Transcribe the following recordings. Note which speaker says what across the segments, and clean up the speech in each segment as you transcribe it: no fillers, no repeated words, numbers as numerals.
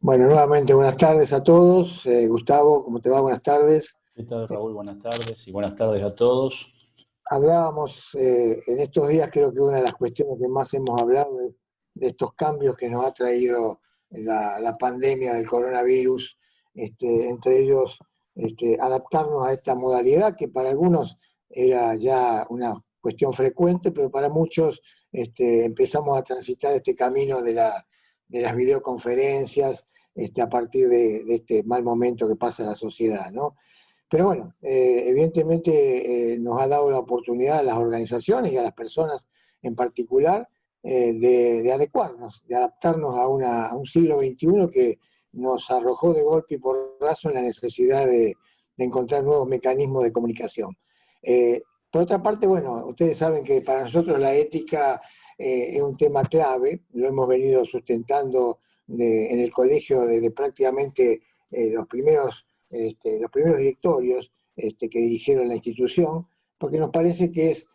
Speaker 1: Bueno, nuevamente buenas tardes a todos. Gustavo, ¿cómo te va? Buenas tardes.
Speaker 2: ¿Qué tal, Raúl? Buenas tardes y buenas tardes a todos.
Speaker 1: Hablábamos en estos días, creo que una de las cuestiones que más hemos hablado es de estos cambios que nos ha traído la pandemia del coronavirus, entre ellos adaptarnos a esta modalidad que para algunos era ya una cuestión frecuente, pero para muchos empezamos a transitar este camino de las videoconferencias a partir de este mal momento que pasa en la sociedad, ¿no? Pero bueno, evidentemente nos ha dado la oportunidad a las organizaciones y a las personas en particular de adecuarnos, de adaptarnos a un siglo XXI que nos arrojó de golpe y porrazo en la necesidad de encontrar nuevos mecanismos de comunicación. Por otra parte, bueno, ustedes saben que para nosotros la ética es un tema clave, lo hemos venido sustentando en el colegio desde prácticamente los primeros directorios que dirigieron la institución, porque nos parece que es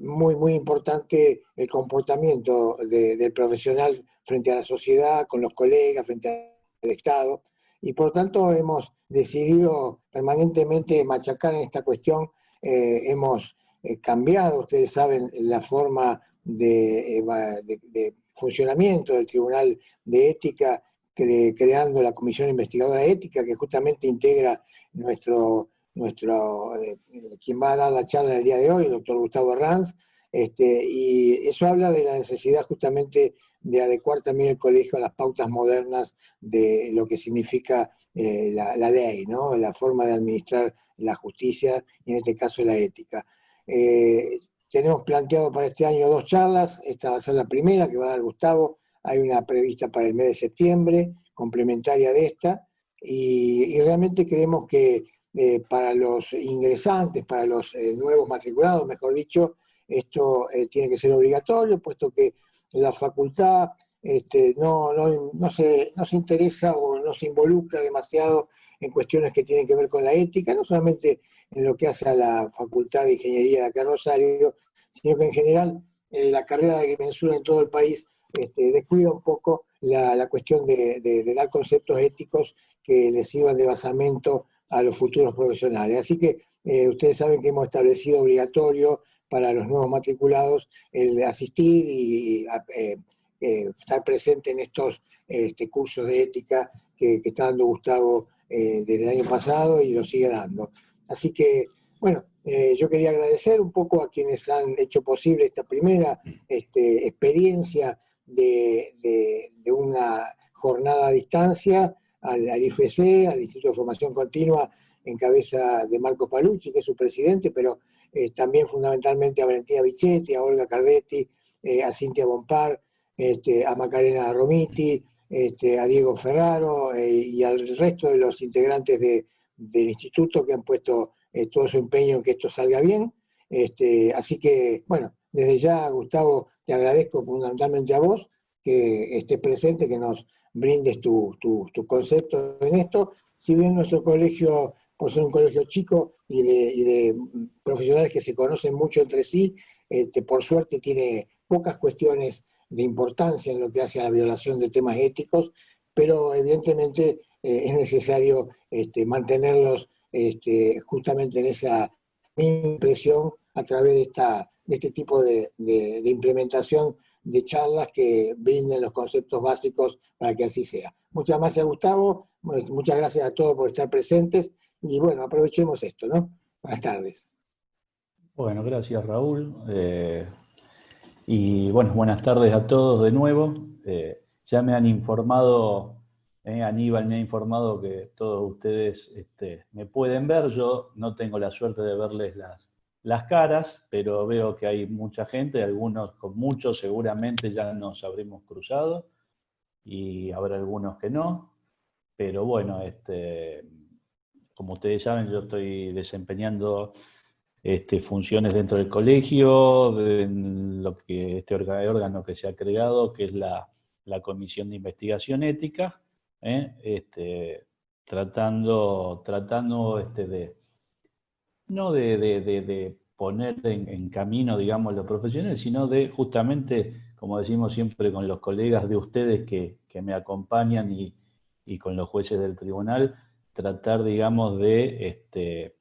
Speaker 1: muy importante el comportamiento del profesional frente a la sociedad, con los colegas, frente al Estado, y por tanto hemos decidido permanentemente machacar en esta cuestión. Hemos cambiado, ustedes saben, la forma de funcionamiento del Tribunal de Ética, creando la Comisión Investigadora Ética, que justamente integra quien va a dar la charla el día de hoy, el doctor Gustavo Herranz, y eso habla de la necesidad justamente de adecuar también el colegio a las pautas modernas de lo que significa la ley, ¿no? La forma de administrar la justicia y en este caso la ética. Tenemos planteado para este año 2 charlas, esta va a ser la primera que va a dar Gustavo, hay una prevista para el mes de septiembre, complementaria de esta, y realmente creemos que para los ingresantes, para los nuevos matriculados, mejor dicho, esto tiene que ser obligatorio, puesto que la facultad no se interesa o no se involucra demasiado en cuestiones que tienen que ver con la ética, no solamente en lo que hace a la Facultad de Ingeniería de acá en Rosario, sino que en general la carrera de agrimensura en todo el país descuida un poco la cuestión de dar conceptos éticos que les sirvan de basamento a los futuros profesionales. Así que ustedes saben que hemos establecido obligatorio para los nuevos matriculados el asistir y estar presente en estos cursos de ética que está dando Gustavo desde el año pasado y lo sigue dando. Así que, bueno, yo quería agradecer un poco a quienes han hecho posible esta primera experiencia de una jornada a distancia, al IFC, al Instituto de Formación Continua, en cabeza de Marco Palucci, que es su presidente, pero también fundamentalmente a Valentina Bichetti, a Olga Cardetti, a Cintia Bompar, a Macarena Romiti, a Diego Ferraro y al resto de los integrantes del instituto que han puesto todo su empeño en que esto salga bien. Así que, bueno, desde ya, Gustavo, te agradezco fundamentalmente a vos que estés presente, que nos brindes tu concepto en esto. Si bien nuestro colegio, por ser un colegio chico y de profesionales que se conocen mucho entre sí, por suerte tiene pocas cuestiones de importancia en lo que hace a la violación de temas éticos, pero evidentemente es necesario mantenerlos justamente en esa impresión a través de este tipo de implementación de charlas que brinden los conceptos básicos para que así sea. Muchas gracias, Gustavo, muchas gracias a todos por estar presentes y bueno, aprovechemos esto, ¿no? Buenas tardes.
Speaker 2: Bueno, gracias, Raúl. Y bueno, buenas tardes a todos de nuevo. Ya me han informado, Aníbal me ha informado que todos ustedes me pueden ver. Yo no tengo la suerte de verles las caras, pero veo que hay mucha gente, algunos con muchos seguramente ya nos habremos cruzado y habrá algunos que no. Pero bueno, como ustedes saben, yo estoy desempeñando funciones dentro del colegio, de lo que este órgano que se ha creado, que es la Comisión de Investigación Ética, tratando no de poner en camino, digamos, los profesionales, sino de justamente, como decimos siempre con los colegas de ustedes que me acompañan y con los jueces del tribunal, tratar, digamos, de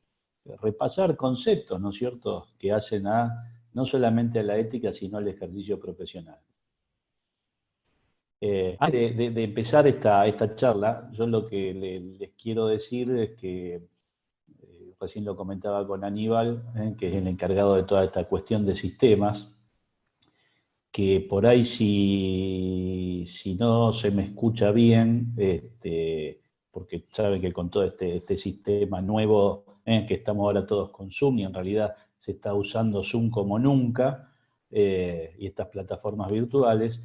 Speaker 2: repasar conceptos, ¿no es cierto?, que hacen no solamente a la ética, sino al ejercicio profesional. Antes de empezar esta charla, yo lo que les quiero decir es que, recién lo comentaba con Aníbal, que es el encargado de toda esta cuestión de sistemas, que por ahí si no se me escucha bien, porque saben que con todo este sistema nuevo que estamos ahora todos con Zoom, y en realidad se está usando Zoom como nunca, y estas plataformas virtuales,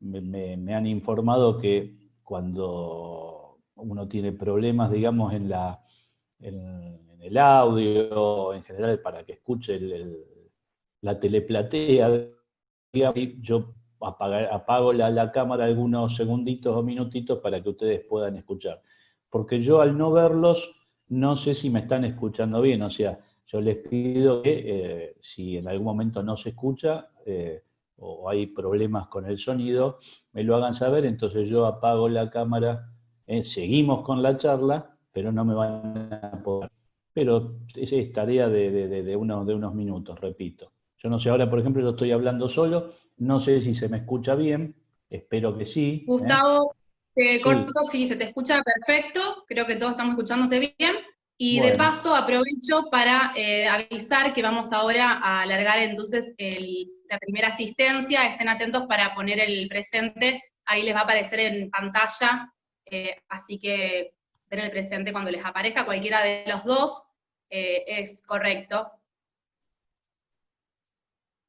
Speaker 2: me han informado que cuando uno tiene problemas, digamos, en el audio, en general, para que escuche la teleplatea, yo apago la cámara algunos segunditos o minutitos para que ustedes puedan escuchar. Porque yo, al no verlos, no sé si me están escuchando bien. O sea, yo les pido que si en algún momento no se escucha o hay problemas con el sonido, me lo hagan saber. Entonces yo apago la cámara, seguimos con la charla, pero no me van a poder. Pero esa es tarea de unos minutos, repito. Yo no sé, ahora por ejemplo yo estoy hablando solo, no sé si se me escucha bien, espero que sí.
Speaker 3: Gustavo, te
Speaker 2: Sí.
Speaker 3: corto, sí, se te escucha perfecto, creo que todos estamos escuchándote bien. Y de
Speaker 2: Bueno.
Speaker 3: paso aprovecho para avisar que vamos ahora a alargar entonces la primera asistencia, estén atentos para poner el presente, ahí les va a aparecer en pantalla, así que den el presente cuando les aparezca, cualquiera de los dos es correcto.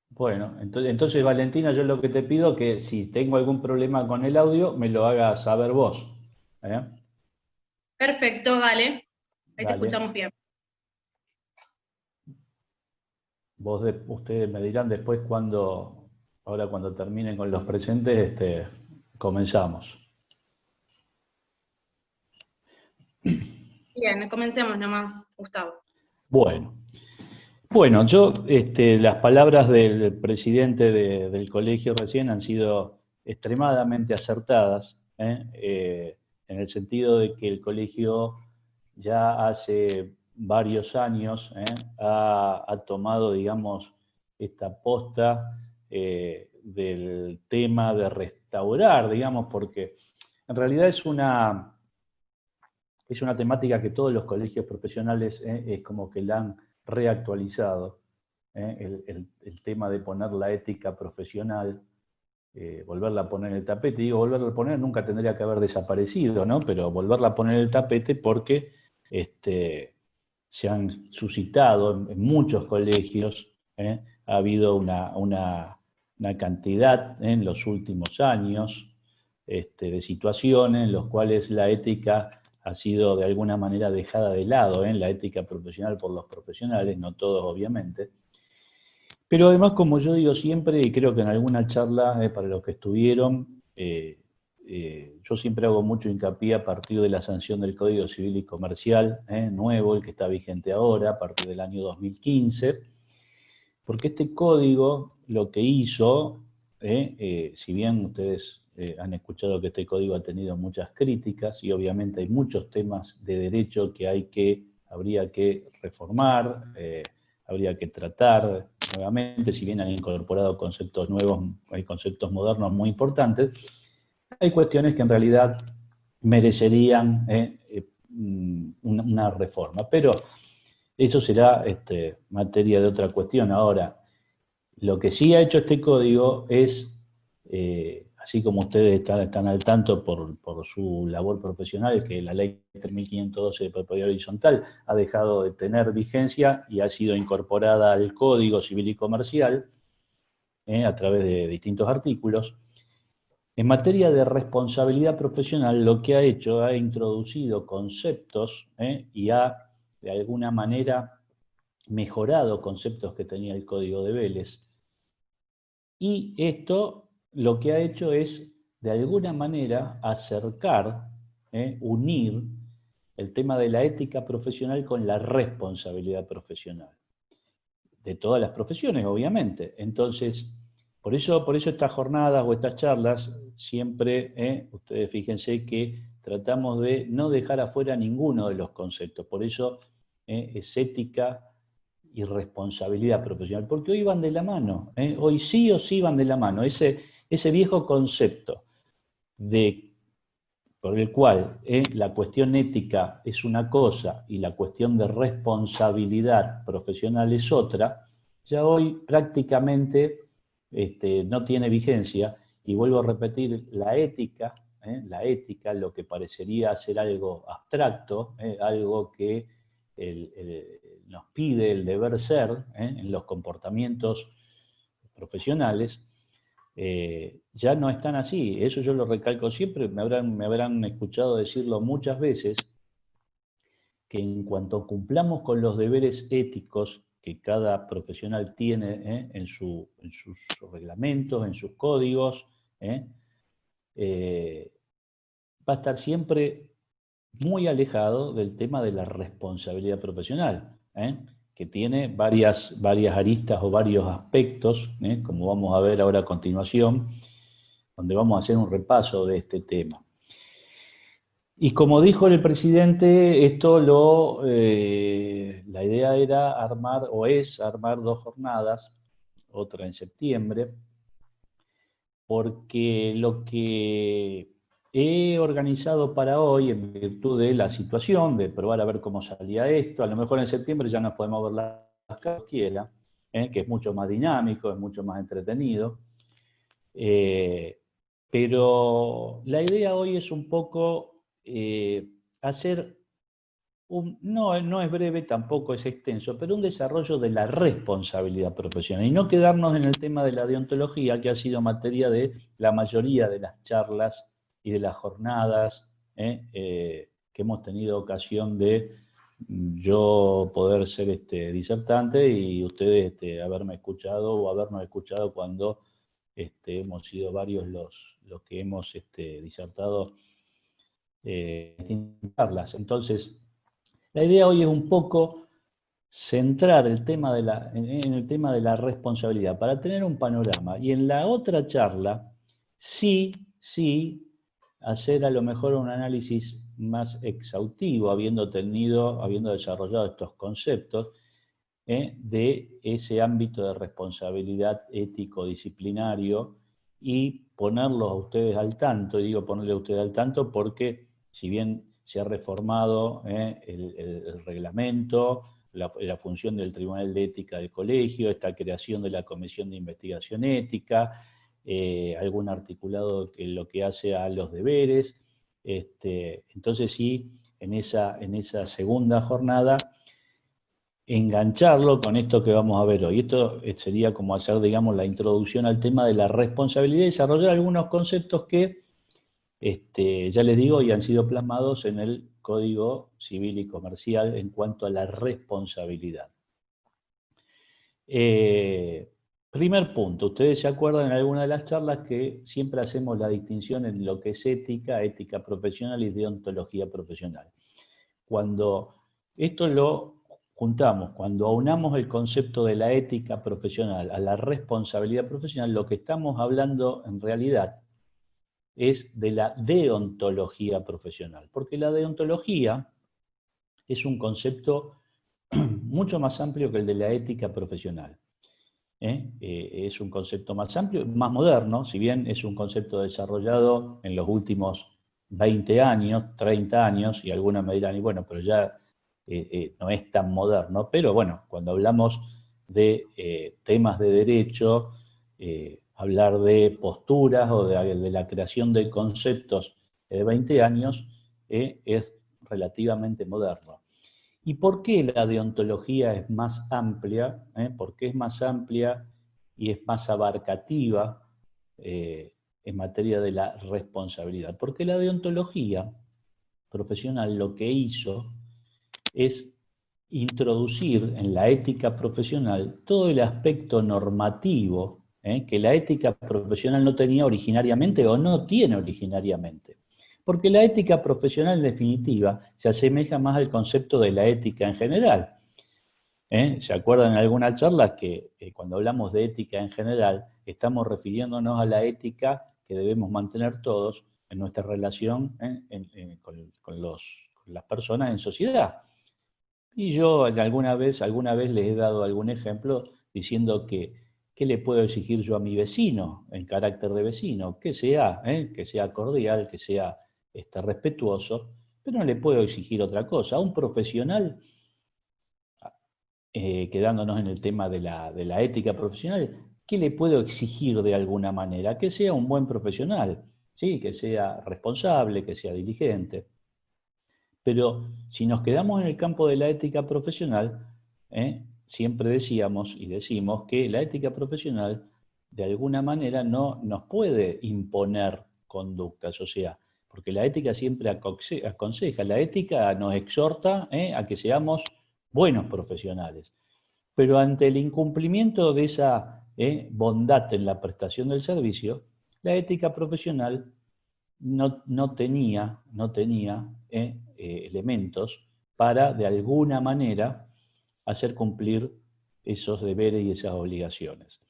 Speaker 2: Bueno, entonces Valentina, yo lo que te pido es que si tengo algún problema con el audio, me lo hagas saber vos.
Speaker 3: Perfecto, dale, ahí
Speaker 2: Dale.
Speaker 3: te escuchamos bien.
Speaker 2: Ustedes me dirán después ahora cuando terminen con los presentes, comenzamos.
Speaker 3: Bien, comencemos nomás, Gustavo.
Speaker 2: Bueno, las palabras del presidente del colegio recién han sido extremadamente acertadas, en el sentido de que el colegio ya hace varios años ha tomado, digamos, esta posta del tema de restaurar, digamos, porque en realidad es una temática que todos los colegios profesionales es como que la han reactualizado, el tema de poner la ética profesional, volverla a poner en el tapete. Digo, volverla a poner nunca tendría que haber desaparecido, ¿no? Pero volverla a poner en el tapete porque se han suscitado en muchos colegios, ha habido una cantidad en los últimos años de situaciones en las cuales la ética ha sido de alguna manera dejada de lado, la ética profesional por los profesionales, no todos obviamente. Pero además, como yo digo siempre, y creo que en alguna charla para los que estuvieron, yo siempre hago mucho hincapié a partir de la sanción del Código Civil y Comercial, nuevo, el que está vigente ahora, a partir del año 2015, porque este código lo que hizo, si bien ustedes han escuchado que este código ha tenido muchas críticas, y obviamente hay muchos temas de derecho que habría que reformar, habría que tratar nuevamente, si bien han incorporado conceptos nuevos, hay conceptos modernos muy importantes, hay cuestiones que en realidad merecerían una reforma, pero eso será materia de otra cuestión. Ahora, lo que sí ha hecho este código es, así como ustedes están al tanto por su labor profesional, que la ley 3512 de propiedad horizontal ha dejado de tener vigencia y ha sido incorporada al Código Civil y Comercial a través de distintos artículos. En materia de responsabilidad profesional, lo que ha hecho, ha introducido conceptos y ha, de alguna manera, mejorado conceptos que tenía el Código de Vélez. Y esto lo que ha hecho es, de alguna manera, acercar, unir el tema de la ética profesional con la responsabilidad profesional. De todas las profesiones, obviamente. Entonces, Por eso estas jornadas o estas charlas, siempre, ustedes fíjense que tratamos de no dejar afuera ninguno de los conceptos. Por eso es ética y responsabilidad profesional, porque hoy van de la mano, hoy sí o sí van de la mano. Ese viejo concepto por el cual la cuestión ética es una cosa y la cuestión de responsabilidad profesional es otra, ya hoy prácticamente no tiene vigencia. Y vuelvo a repetir, la ética, lo que parecería ser algo abstracto, algo que nos pide el deber ser en los comportamientos profesionales, ya no están así. Eso yo lo recalco siempre, me habrán escuchado decirlo muchas veces, que en cuanto cumplamos con los deberes éticos que cada profesional tiene en sus reglamentos, en sus códigos, va a estar siempre muy alejado del tema de la responsabilidad profesional, que tiene varias aristas o varios aspectos, como vamos a ver ahora a continuación, donde vamos a hacer un repaso de este tema. Y como dijo el presidente, la idea era armar 2 jornadas, otra en septiembre, porque lo que he organizado para hoy, en virtud de la situación, de probar a ver cómo salía esto, a lo mejor en septiembre ya nos podemos ver las caras que quiera, que es mucho más dinámico, es mucho más entretenido. Pero la idea hoy es un poco hacer no es breve, tampoco es extenso, pero un desarrollo de la responsabilidad profesional y no quedarnos en el tema de la deontología, que ha sido materia de la mayoría de las charlas y de las jornadas que hemos tenido ocasión de yo poder ser disertante y ustedes haberme escuchado o habernos escuchado cuando hemos sido varios los que hemos disertado en charlas. Entonces, la idea hoy es un poco centrar en el tema de la responsabilidad para tener un panorama. Y en la otra charla, sí, hacer a lo mejor un análisis más exhaustivo, habiendo desarrollado estos conceptos, de ese ámbito de responsabilidad ético-disciplinario y ponerlos a ustedes al tanto. Y digo ponerle a ustedes al tanto porque, si bien se ha reformado el reglamento, la función del Tribunal de Ética del Colegio, esta creación de la Comisión de Investigación Ética, algún articulado que lo que hace a los deberes. Entonces sí, en esa segunda jornada, engancharlo con esto que vamos a ver hoy. Esto sería como hacer, digamos, la introducción al tema de la responsabilidad y desarrollar algunos conceptos que, ya les digo, y han sido plasmados en el Código Civil y Comercial en cuanto a la responsabilidad. Primer punto, ustedes se acuerdan en alguna de las charlas que siempre hacemos la distinción en lo que es ética profesional y deontología profesional. Cuando esto lo juntamos, cuando aunamos el concepto de la ética profesional a la responsabilidad profesional, lo que estamos hablando en realidad es de la deontología profesional, porque la deontología es un concepto mucho más amplio que el de la ética profesional. Es un concepto más amplio, más moderno, si bien es un concepto desarrollado en los últimos 20 años, 30 años, y algunos me dirán, y bueno, pero ya no es tan moderno, pero bueno, cuando hablamos de temas de derecho, hablar de posturas o de la creación de conceptos de 20 años es relativamente moderno. ¿Y por qué la deontología es más amplia? ¿Por qué es más amplia y es más abarcativa en materia de la responsabilidad? Porque la deontología profesional lo que hizo es introducir en la ética profesional todo el aspecto normativo que la ética profesional no tenía originariamente o no tiene originariamente. Porque la ética profesional, en definitiva, se asemeja más al concepto de la ética en general. ¿Se acuerdan en alguna charla que cuando hablamos de ética en general, estamos refiriéndonos a la ética que debemos mantener todos en nuestra relación con las personas en sociedad. Y yo alguna vez les he dado algún ejemplo diciendo que ¿qué le puedo exigir yo a mi vecino en carácter de vecino? Que sea cordial, que sea respetuoso, pero no le puedo exigir otra cosa. A un profesional, quedándonos en el tema de la ética profesional, ¿qué le puedo exigir de alguna manera? Que sea un buen profesional, ¿sí? Que sea responsable, que sea diligente. Pero si nos quedamos en el campo de la ética profesional, siempre decíamos y decimos que la ética profesional de alguna manera no nos puede imponer conductas, o sea, porque la ética siempre aconseja, la ética nos exhorta a que seamos buenos profesionales. Pero ante el incumplimiento de esa bondad en la prestación del servicio, la ética profesional no tenía elementos para, de alguna manera, hacer cumplir esos deberes y esas obligaciones.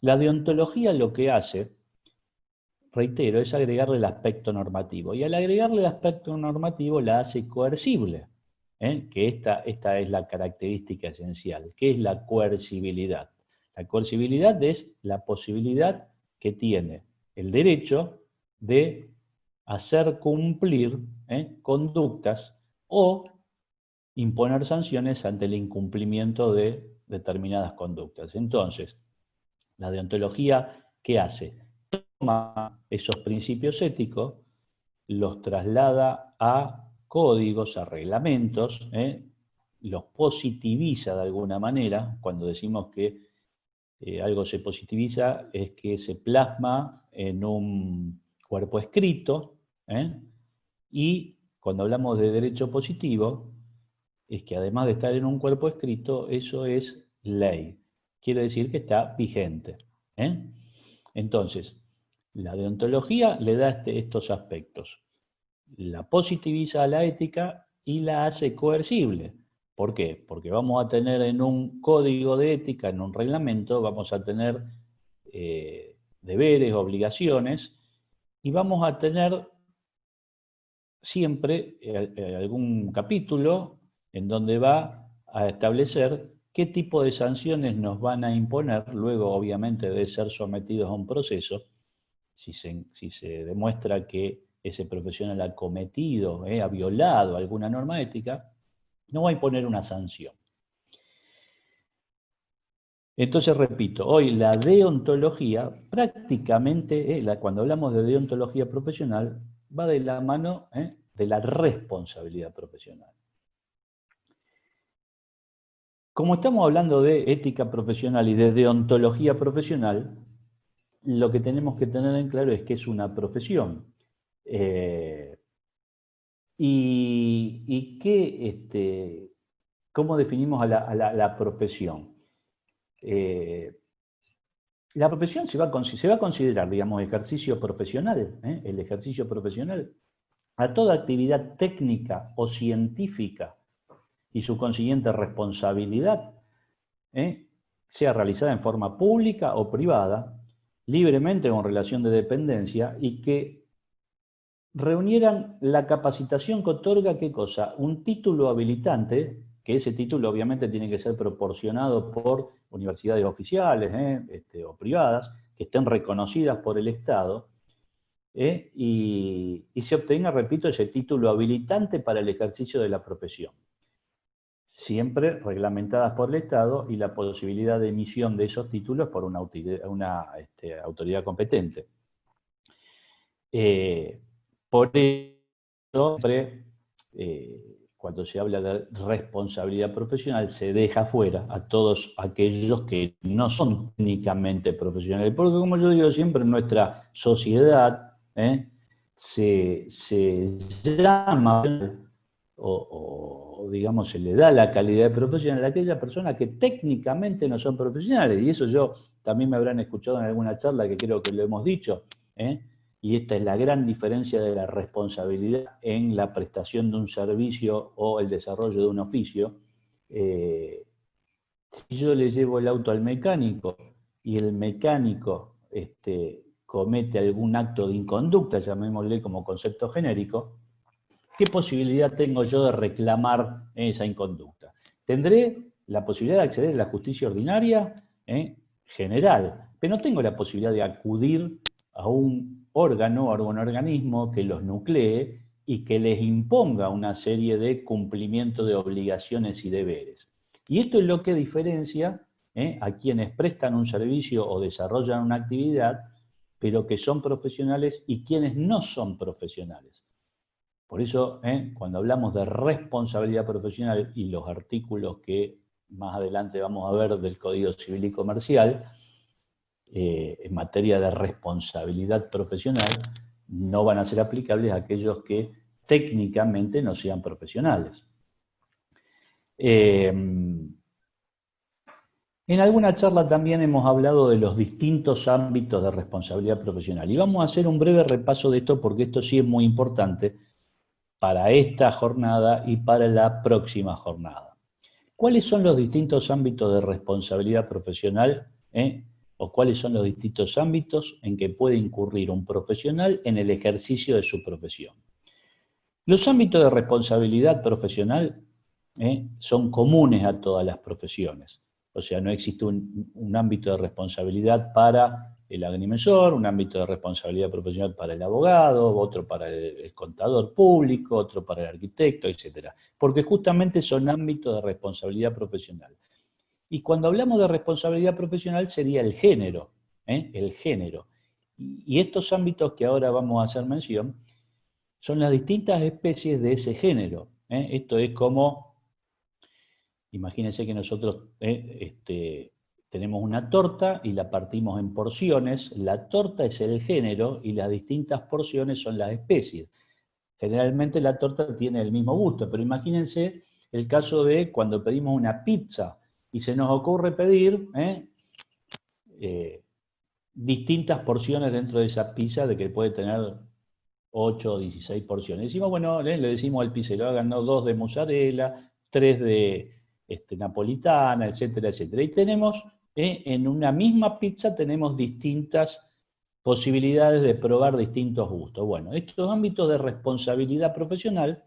Speaker 2: La deontología lo que hace, reitero, es agregarle el aspecto normativo. Y al agregarle el aspecto normativo la hace coercible, que esta es la característica esencial, que es la coercibilidad. La coercibilidad es la posibilidad que tiene el derecho de hacer cumplir conductas o imponer sanciones ante el incumplimiento de determinadas conductas. Entonces, la deontología, ¿qué hace? Toma esos principios éticos, los traslada a códigos, a reglamentos, los positiviza de alguna manera. Cuando decimos que algo se positiviza, es que se plasma en un cuerpo escrito, y cuando hablamos de derecho positivo, es que además de estar en un cuerpo escrito, eso es ley. Quiere decir que está vigente. Entonces, la deontología le da estos aspectos. La positiviza a la ética y la hace coercible. ¿Por qué? Porque vamos a tener en un código de ética, en un reglamento, vamos a tener deberes, obligaciones, y vamos a tener siempre algún capítulo en donde va a establecer qué tipo de sanciones nos van a imponer, luego obviamente de ser sometidos a un proceso, si se demuestra que ese profesional ha cometido, ha violado alguna norma ética, no va a imponer una sanción. Entonces, repito, hoy la deontología prácticamente, cuando hablamos de deontología profesional, va de la mano de la responsabilidad profesional. Como estamos hablando de ética profesional y de deontología profesional, lo que tenemos que tener en claro es que es una profesión. ¿Cómo definimos a la profesión? La profesión se va a considerar, digamos, ejercicio profesional, el ejercicio profesional, a toda actividad técnica o científica y su consiguiente responsabilidad, sea realizada en forma pública o privada, libremente o en relación de dependencia, y que reunieran la capacitación que otorga, ¿qué cosa? Un título habilitante, que ese título obviamente tiene que ser proporcionado por universidades oficiales o privadas, que estén reconocidas por el Estado, y se obtenga, repito, ese título habilitante para el ejercicio de la profesión. Siempre reglamentadas por el Estado, y la posibilidad de emisión de esos títulos por una autoridad competente. Por eso, cuando se habla de responsabilidad profesional, se deja fuera a todos aquellos que no son técnicamente profesionales. Porque, como yo digo siempre, en nuestra sociedad se llama o digamos, se le da la calidad de profesional a aquellas personas que técnicamente no son profesionales. Y eso yo también me habrán escuchado en alguna charla, que creo que lo hemos dicho, y esta es la gran diferencia de la responsabilidad en la prestación de un servicio o el desarrollo de un oficio. Si yo le llevo el auto al mecánico y el mecánico comete algún acto de inconducta, llamémosle como concepto genérico, ¿qué posibilidad tengo yo de reclamar esa inconducta? Tendré la posibilidad de acceder a la justicia ordinaria general, pero no tengo la posibilidad de acudir a un órgano o a un organismo que los nuclee y que les imponga una serie de cumplimiento de obligaciones y deberes. Y esto es lo que diferencia a quienes prestan un servicio o desarrollan una actividad, pero que son profesionales, y quienes no son profesionales. Por eso, cuando hablamos de responsabilidad profesional y los artículos que más adelante vamos a ver del Código Civil y Comercial, en materia de responsabilidad profesional, no van a ser aplicables a aquellos que técnicamente no sean profesionales. En alguna charla también hemos hablado de los distintos ámbitos de responsabilidad profesional. Y vamos a hacer un breve repaso de esto porque esto sí es muy importante para esta jornada y para la próxima jornada. ¿Cuáles son los distintos ámbitos de responsabilidad profesional? ¿O cuáles son los distintos ámbitos en que puede incurrir un profesional en el ejercicio de su profesión? Los ámbitos de responsabilidad profesional son comunes a todas las profesiones. O sea, no existe un ámbito de responsabilidad para el agrimensor, un ámbito de responsabilidad profesional para el abogado, otro para el contador público, otro para el arquitecto, etc. Porque justamente son ámbitos de responsabilidad profesional. Y cuando hablamos de responsabilidad profesional sería el género, el género. Y estos ámbitos que ahora vamos a hacer mención son las distintas especies de ese género. Esto es como, imagínense que nosotros tenemos una torta y la partimos en porciones. La torta es el género y las distintas porciones son las especies. Generalmente la torta tiene el mismo gusto, pero imagínense el caso de cuando pedimos una pizza y se nos ocurre pedir distintas porciones dentro de esa pizza, de que puede tener 8 o 16 porciones. Decimos, bueno, le decimos al pizzero, háganos 2 de mozzarella, 3 de napolitana, etcétera, etcétera. Y tenemos, en una misma pizza tenemos distintas posibilidades de probar distintos gustos. Bueno, estos ámbitos de responsabilidad profesional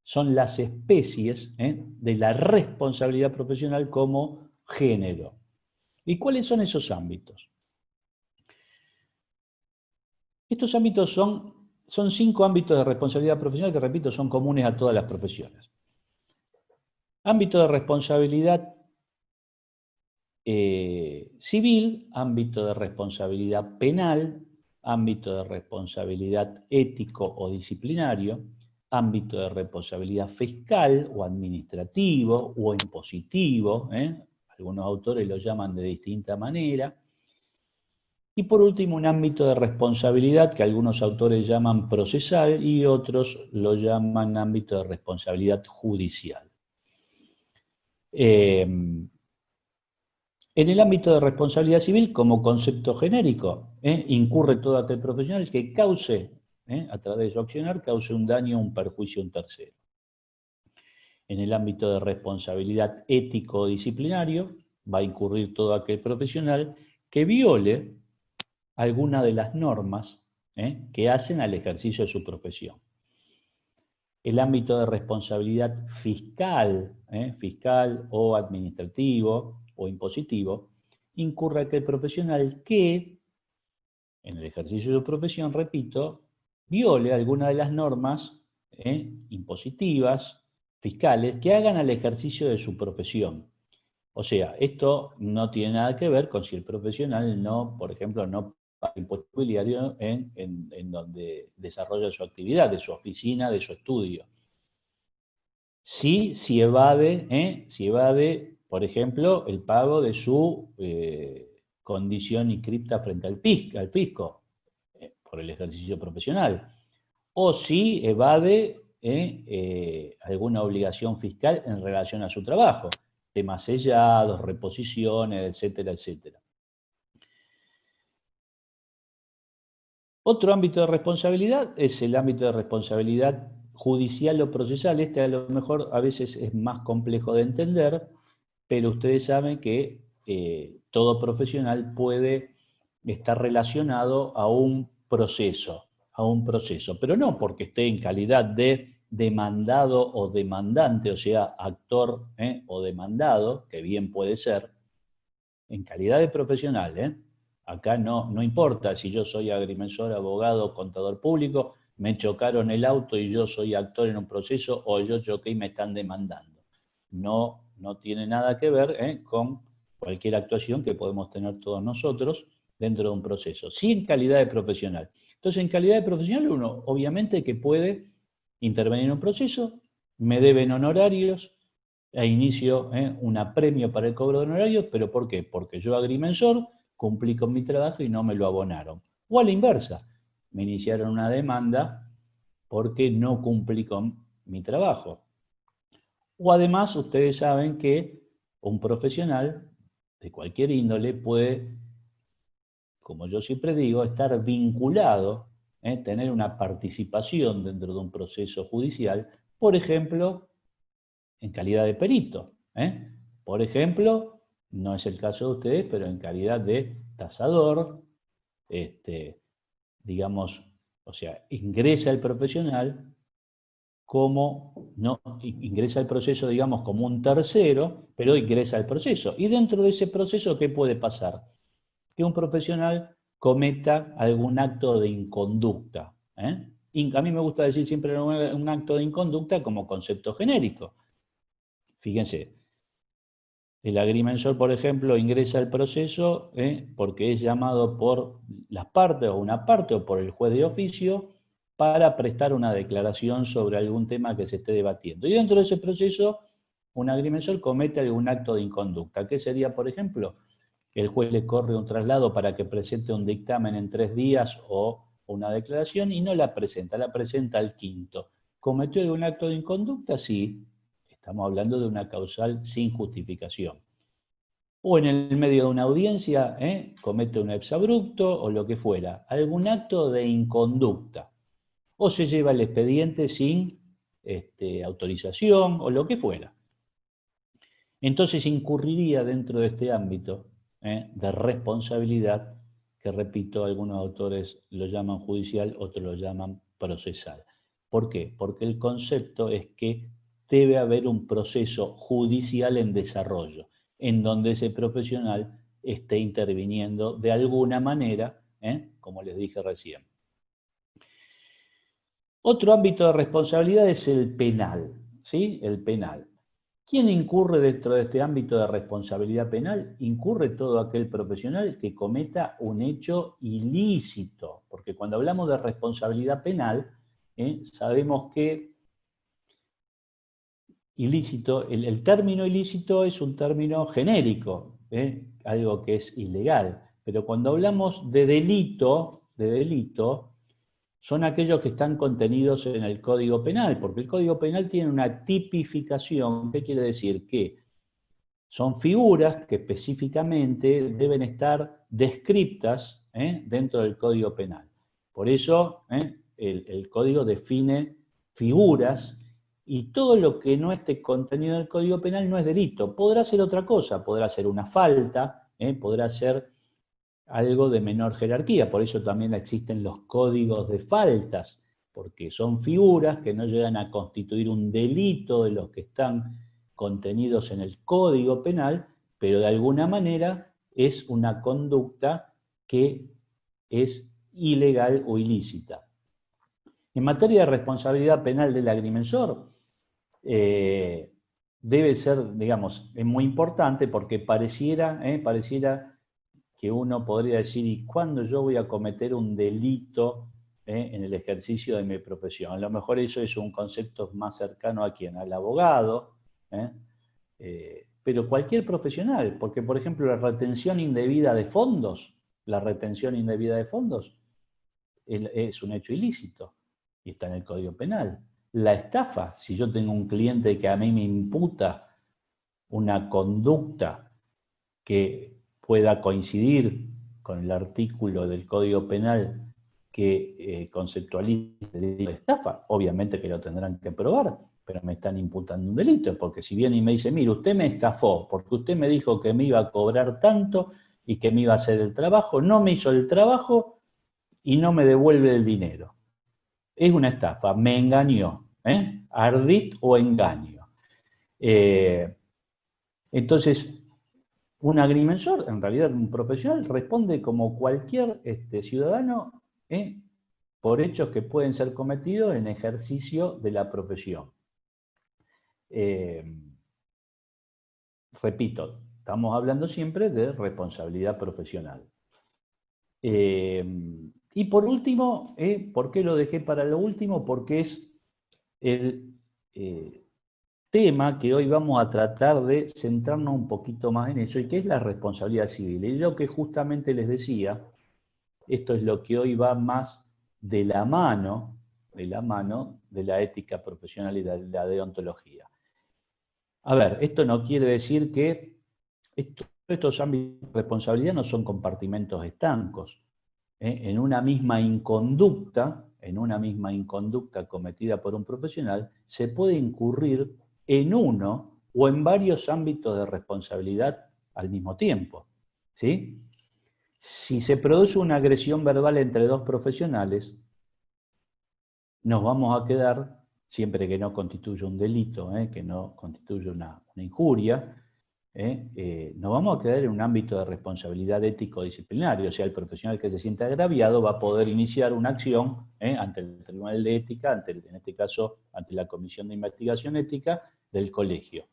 Speaker 2: son las especies de la responsabilidad profesional como género. ¿Y cuáles son esos ámbitos? Estos ámbitos son 5 ámbitos de responsabilidad profesional que, repito, son comunes a todas las profesiones. Ámbito de responsabilidad civil, ámbito de responsabilidad penal, ámbito de responsabilidad ético o disciplinario, ámbito de responsabilidad fiscal o administrativo o impositivo, algunos autores lo llaman de distinta manera. Y por último, un ámbito de responsabilidad que algunos autores llaman procesal y otros lo llaman ámbito de responsabilidad judicial. En el ámbito de responsabilidad civil, como concepto genérico, incurre todo aquel profesional que cause, a través de su accionar, cause un daño o un perjuicio a un tercero. En el ámbito de responsabilidad ético-disciplinario, va a incurrir todo aquel profesional que viole alguna de las normas que hacen al ejercicio de su profesión. El ámbito de responsabilidad fiscal, fiscal o administrativo o impositivo, incurre aquel profesional que, en el ejercicio de su profesión, repito, viole alguna de las normas impositivas, fiscales, que hagan al ejercicio de su profesión. O sea, esto no tiene nada que ver con si el profesional no, por ejemplo, no paga impuesto inmobiliario en donde desarrolla su actividad, de su oficina, de su estudio. Sí, si evade, por ejemplo, el pago de su condición inscripta frente al fisco, por el ejercicio profesional. O si evade alguna obligación fiscal en relación a su trabajo, temas sellados, reposiciones, etcétera, etcétera. Otro ámbito de responsabilidad es el ámbito de responsabilidad judicial o procesal. Este a lo mejor a veces es más complejo de entender, pero ustedes saben que todo profesional puede está relacionado a un proceso, pero no porque esté en calidad de demandado o demandante, o sea, actor o demandado, que bien puede ser, en calidad de profesional. Acá no importa si yo soy agrimensor, abogado, contador público, me chocaron el auto y yo soy actor en un proceso, o yo choqué y me están demandando. No tiene nada que ver con cualquier actuación que podemos tener todos nosotros dentro de un proceso, sí en calidad de profesional. Entonces, en calidad de profesional, uno obviamente que puede intervenir en un proceso, me deben honorarios, e inicio un apremio para el cobro de honorarios, ¿pero por qué? Porque yo, agrimensor, cumplí con mi trabajo y no me lo abonaron. O a la inversa, me iniciaron una demanda porque no cumplí con mi trabajo. O además, ustedes saben que un profesional de cualquier índole puede, como yo siempre digo, estar vinculado, tener una participación dentro de un proceso judicial, por ejemplo, en calidad de perito. Por ejemplo, no es el caso de ustedes, pero en calidad de tasador, digamos, o sea, ingresa el profesional ingresa al proceso, digamos, como un tercero, pero ingresa al proceso. Y dentro de ese proceso, ¿qué puede pasar? Que un profesional cometa algún acto de inconducta. A mí me gusta decir siempre un acto de inconducta como concepto genérico. Fíjense, el agrimensor, por ejemplo, ingresa al proceso porque es llamado por las partes o una parte o por el juez de oficio para prestar una declaración sobre algún tema que se esté debatiendo. Y dentro de ese proceso, un agrimensor comete algún acto de inconducta. ¿Qué sería, por ejemplo? El juez le corre un traslado para que presente un dictamen en 3 días o una declaración y no la presenta al quinto. ¿Cometió algún acto de inconducta? Sí. Estamos hablando de una causal sin justificación. O en el medio de una audiencia, comete un exabrupto o lo que fuera, algún acto de inconducta. O se lleva el expediente sin autorización o lo que fuera. Entonces incurriría dentro de este ámbito de responsabilidad, que repito, algunos autores lo llaman judicial, otros lo llaman procesal. ¿Por qué? Porque el concepto es que debe haber un proceso judicial en desarrollo, en donde ese profesional esté interviniendo de alguna manera, como les dije recién. Otro ámbito de responsabilidad es el penal, ¿sí? El penal. ¿Quién incurre dentro de este ámbito de responsabilidad penal? Incurre todo aquel profesional que cometa un hecho ilícito, porque cuando hablamos de responsabilidad penal, sabemos que ilícito, el término ilícito es un término genérico, algo que es ilegal, pero cuando hablamos de delito, son aquellos que están contenidos en el Código Penal, porque el Código Penal tiene una tipificación. ¿Qué quiere decir? Que son figuras que específicamente deben estar descriptas dentro del Código Penal. Por eso el Código define figuras y todo lo que no esté contenido en el Código Penal no es delito. Podrá ser otra cosa, podrá ser una falta, podrá ser algo de menor jerarquía, por eso también existen los códigos de faltas, porque son figuras que no llegan a constituir un delito de los que están contenidos en el Código Penal, pero de alguna manera es una conducta que es ilegal o ilícita. En materia de responsabilidad penal del agrimensor, debe ser, digamos, es muy importante porque pareciera que uno podría decir, ¿y cuándo yo voy a cometer un delito en el ejercicio de mi profesión? A lo mejor eso es un concepto más cercano a quién, al abogado, pero cualquier profesional, porque por ejemplo la retención indebida de fondos, es un hecho ilícito y está en el Código Penal. La estafa, si yo tengo un cliente que a mí me imputa una conducta que pueda coincidir con el artículo del Código Penal que conceptualice la estafa, obviamente que lo tendrán que probar, pero me están imputando un delito, porque si viene y me dice, mire, usted me estafó, porque usted me dijo que me iba a cobrar tanto y que me iba a hacer el trabajo, no me hizo el trabajo y no me devuelve el dinero. Es una estafa, me engañó, ardid o engaño. Entonces, un agrimensor, en realidad un profesional, responde como cualquier ciudadano por hechos que pueden ser cometidos en ejercicio de la profesión. Repito, estamos hablando siempre de responsabilidad profesional. Y por último, ¿por qué lo dejé para lo último? Porque es el tema que hoy vamos a tratar de centrarnos un poquito más en eso, y que es la responsabilidad civil. Y lo que justamente les decía, esto es lo que hoy va más de la mano de la ética profesional y de la deontología. A ver, esto no quiere decir que estos ámbitos de responsabilidad no son compartimentos estancos. En una misma inconducta cometida por un profesional, se puede incurrir en uno o en varios ámbitos de responsabilidad al mismo tiempo, ¿sí? Si se produce una agresión verbal entre dos profesionales, nos vamos a quedar, siempre que no constituya un delito, que no constituya una injuria, nos vamos a quedar en un ámbito de responsabilidad ético-disciplinario. O sea, el profesional que se siente agraviado va a poder iniciar una acción ante el Tribunal de Ética, en este caso, ante la Comisión de Investigación Ética del colegio.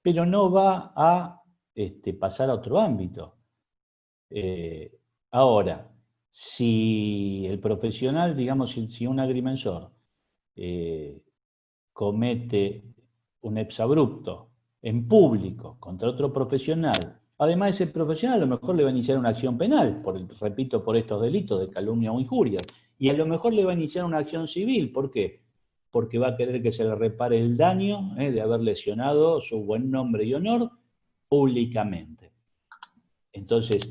Speaker 2: Pero no va a pasar a otro ámbito. Ahora, si el profesional, digamos, si un agrimensor comete un exabrupto en público contra otro profesional, además ese profesional a lo mejor le va a iniciar una acción penal, repito, por estos delitos de calumnia o injuria, y a lo mejor le va a iniciar una acción civil. ¿Por qué? Porque va a querer que se le repare el daño de haber lesionado su buen nombre y honor públicamente. Entonces,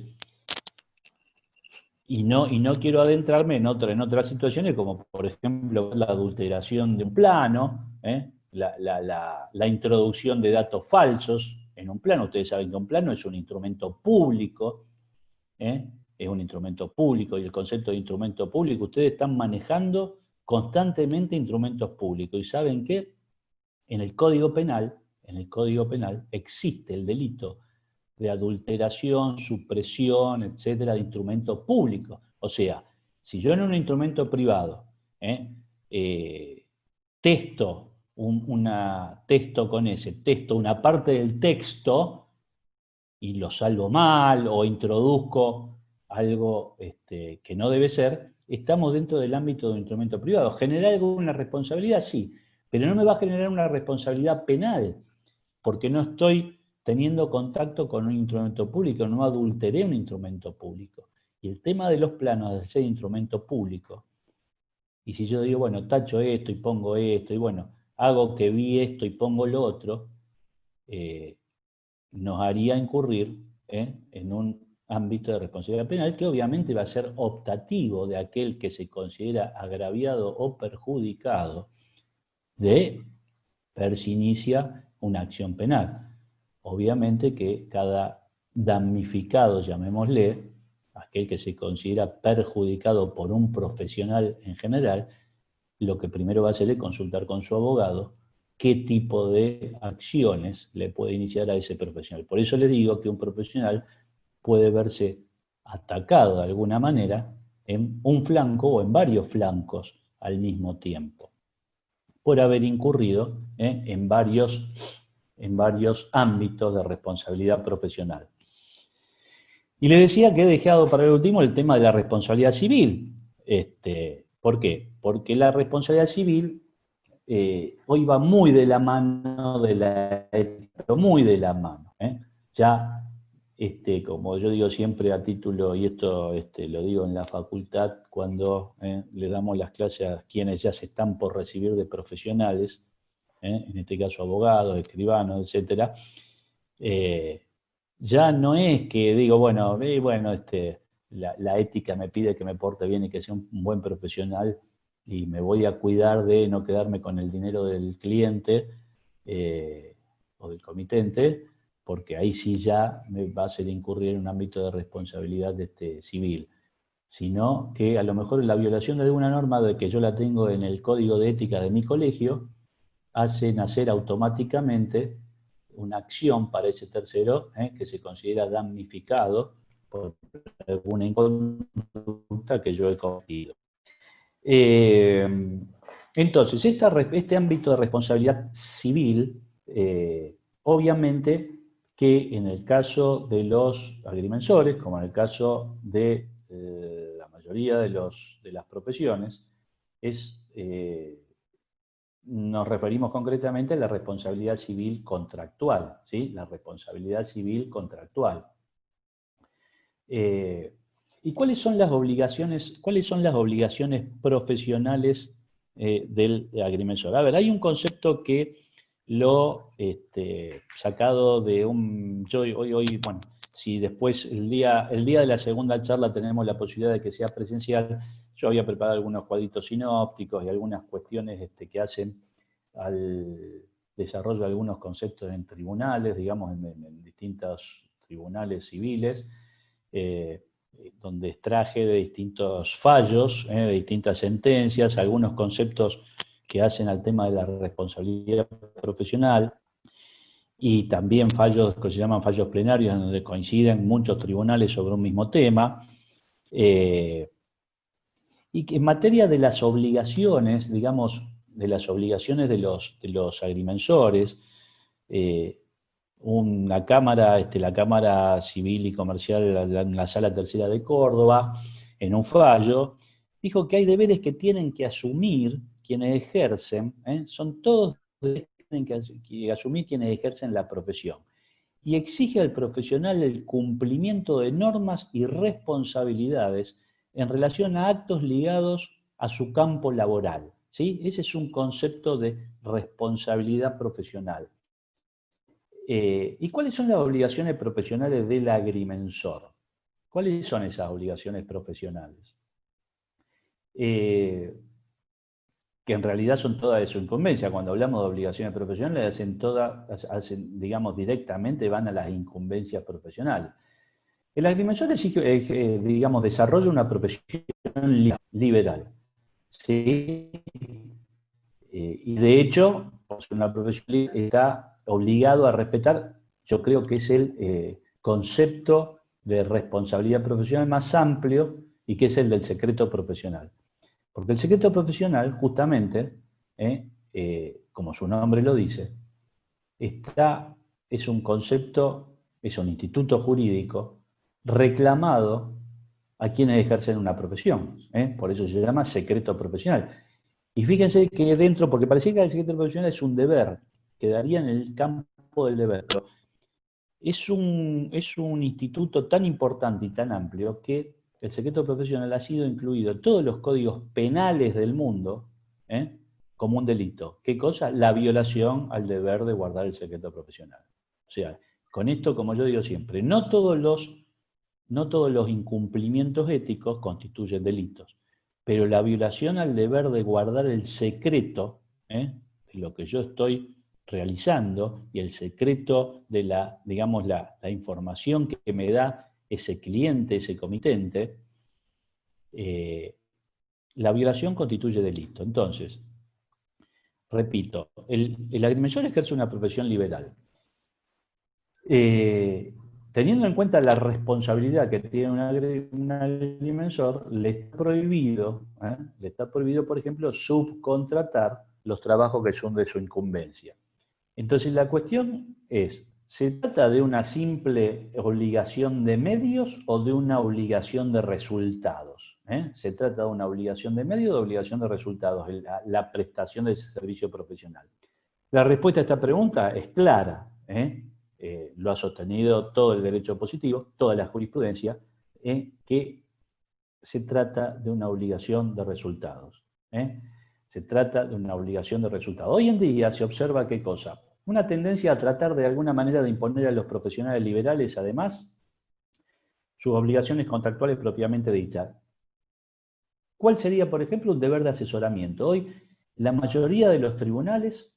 Speaker 2: y no quiero adentrarme en otras situaciones, como por ejemplo la adulteración de un plano, la introducción de datos falsos en un plano. Ustedes saben que un plano es un instrumento público, es un instrumento público, y el concepto de instrumento público, ustedes están manejando constantemente instrumentos públicos, y saben que en el Código Penal existe el delito de adulteración, supresión, etcétera, de instrumentos públicos. O sea, si yo en un instrumento privado texto una parte del texto y lo salvo mal o introduzco algo que no debe ser, estamos dentro del ámbito de un instrumento privado. ¿Generar alguna responsabilidad? Sí, pero no me va a generar una responsabilidad penal, porque no estoy teniendo contacto con un instrumento público, no adulteré un instrumento público. Y el tema de los planos de ser instrumento público, y si yo digo, bueno, tacho esto y pongo esto, y bueno, hago que vi esto y pongo lo otro, nos haría incurrir en un ámbito de responsabilidad penal que obviamente va a ser optativo de aquel que se considera agraviado o perjudicado de ver si inicia una acción penal. Obviamente que cada damnificado, llamémosle, aquel que se considera perjudicado por un profesional en general, lo que primero va a hacer es consultar con su abogado qué tipo de acciones le puede iniciar a ese profesional. Por eso les digo que un profesional puede verse atacado de alguna manera en un flanco o en varios flancos al mismo tiempo, por haber incurrido en varios ámbitos de responsabilidad profesional. Y le decía que he dejado para el último el tema de la responsabilidad civil. ¿Por qué? Porque la responsabilidad civil hoy va muy de la mano de la ética, pero muy de la mano. Ya, como yo digo siempre a título, y esto lo digo en la facultad cuando le damos las clases a quienes ya se están por recibir de profesionales, en este caso abogados, escribanos, etcétera, ya no es que digo, bueno, la ética me pide que me porte bien y que sea un buen profesional, y me voy a cuidar de no quedarme con el dinero del cliente o del comitente, porque ahí sí ya me va a hacer incurrir en un ámbito de responsabilidad civil, sino que a lo mejor la violación de alguna norma de que yo la tengo en el código de ética de mi colegio hace nacer automáticamente una acción para ese tercero que se considera damnificado por alguna conducta que yo he cometido. Entonces, este ámbito de responsabilidad civil, obviamente que en el caso de los agrimensores, como en el caso de la mayoría de las profesiones, nos referimos concretamente a la responsabilidad civil contractual, ¿sí? La responsabilidad civil contractual. ¿Y cuáles son las obligaciones profesionales del agrimensor? A ver, hay un concepto que lo sacado de yo hoy, bueno, si después el día de la segunda charla tenemos la posibilidad de que sea presencial, yo había preparado algunos cuadritos sinópticos y algunas cuestiones que hacen al desarrollo de algunos conceptos en tribunales, digamos, en distintos tribunales civiles, donde extraje de distintos fallos, de distintas sentencias, algunos conceptos que hacen al tema de la responsabilidad profesional, y también fallos que se llaman fallos plenarios, en donde coinciden muchos tribunales sobre un mismo tema, y que en materia de las obligaciones, digamos, de las obligaciones de los agrimensores, una cámara, la Cámara Civil y Comercial en la Sala Tercera de Córdoba, en un fallo, dijo que hay deberes que tienen que asumir quienes ejercen, son todos deberes que tienen que asumir quienes ejercen la profesión, y exige al profesional el cumplimiento de normas y responsabilidades en relación a actos ligados a su campo laboral, ¿sí? Ese es un concepto de responsabilidad profesional. ¿Y cuáles son las obligaciones profesionales del agrimensor? ¿Cuáles son esas obligaciones profesionales? Que en realidad son todas de su incumbencia. Cuando hablamos de obligaciones profesionales, digamos, directamente van a las incumbencias profesionales. El agrimensor digamos, desarrolla una profesión liberal, ¿sí? Y de hecho, por ser una profesión liberal, está obligado a respetar, yo creo que es el concepto de responsabilidad profesional más amplio, y que es el del secreto profesional. Porque el secreto profesional, justamente, como su nombre lo dice, es un concepto, es un instituto jurídico reclamado a quienes ejercen una profesión. Por eso se llama secreto profesional. Y fíjense que dentro, porque parecía que el secreto profesional es un deber, quedaría en el campo del deber, pero es un instituto tan importante y tan amplio que el secreto profesional ha sido incluido en todos los códigos penales del mundo como un delito. ¿Qué cosa? La violación al deber de guardar el secreto profesional. O sea, con esto, como yo digo siempre, no todos los incumplimientos éticos constituyen delitos, pero la violación al deber de guardar el secreto de lo que yo estoy realizando, y el secreto de la información que me da ese cliente, ese comitente, la violación constituye delito. Entonces, repito, el agrimensor ejerce una profesión liberal. Teniendo en cuenta la responsabilidad que tiene un agrimensor, le está prohibido, por ejemplo, subcontratar los trabajos que son de su incumbencia. Entonces la cuestión es, ¿se trata de una simple obligación de medios o de una obligación de resultados? ¿Se trata de una obligación de medios o de obligación de resultados, la prestación de ese servicio profesional? La respuesta a esta pregunta es clara. Lo ha sostenido todo el derecho positivo, toda la jurisprudencia, que se trata de una obligación de resultados. Se trata de una obligación de resultados. Hoy en día se observa ¿qué cosa? Una tendencia a tratar de alguna manera de imponer a los profesionales liberales, además, sus obligaciones contractuales propiamente dichas. ¿Cuál sería, por ejemplo, un deber de asesoramiento? Hoy, la mayoría de los tribunales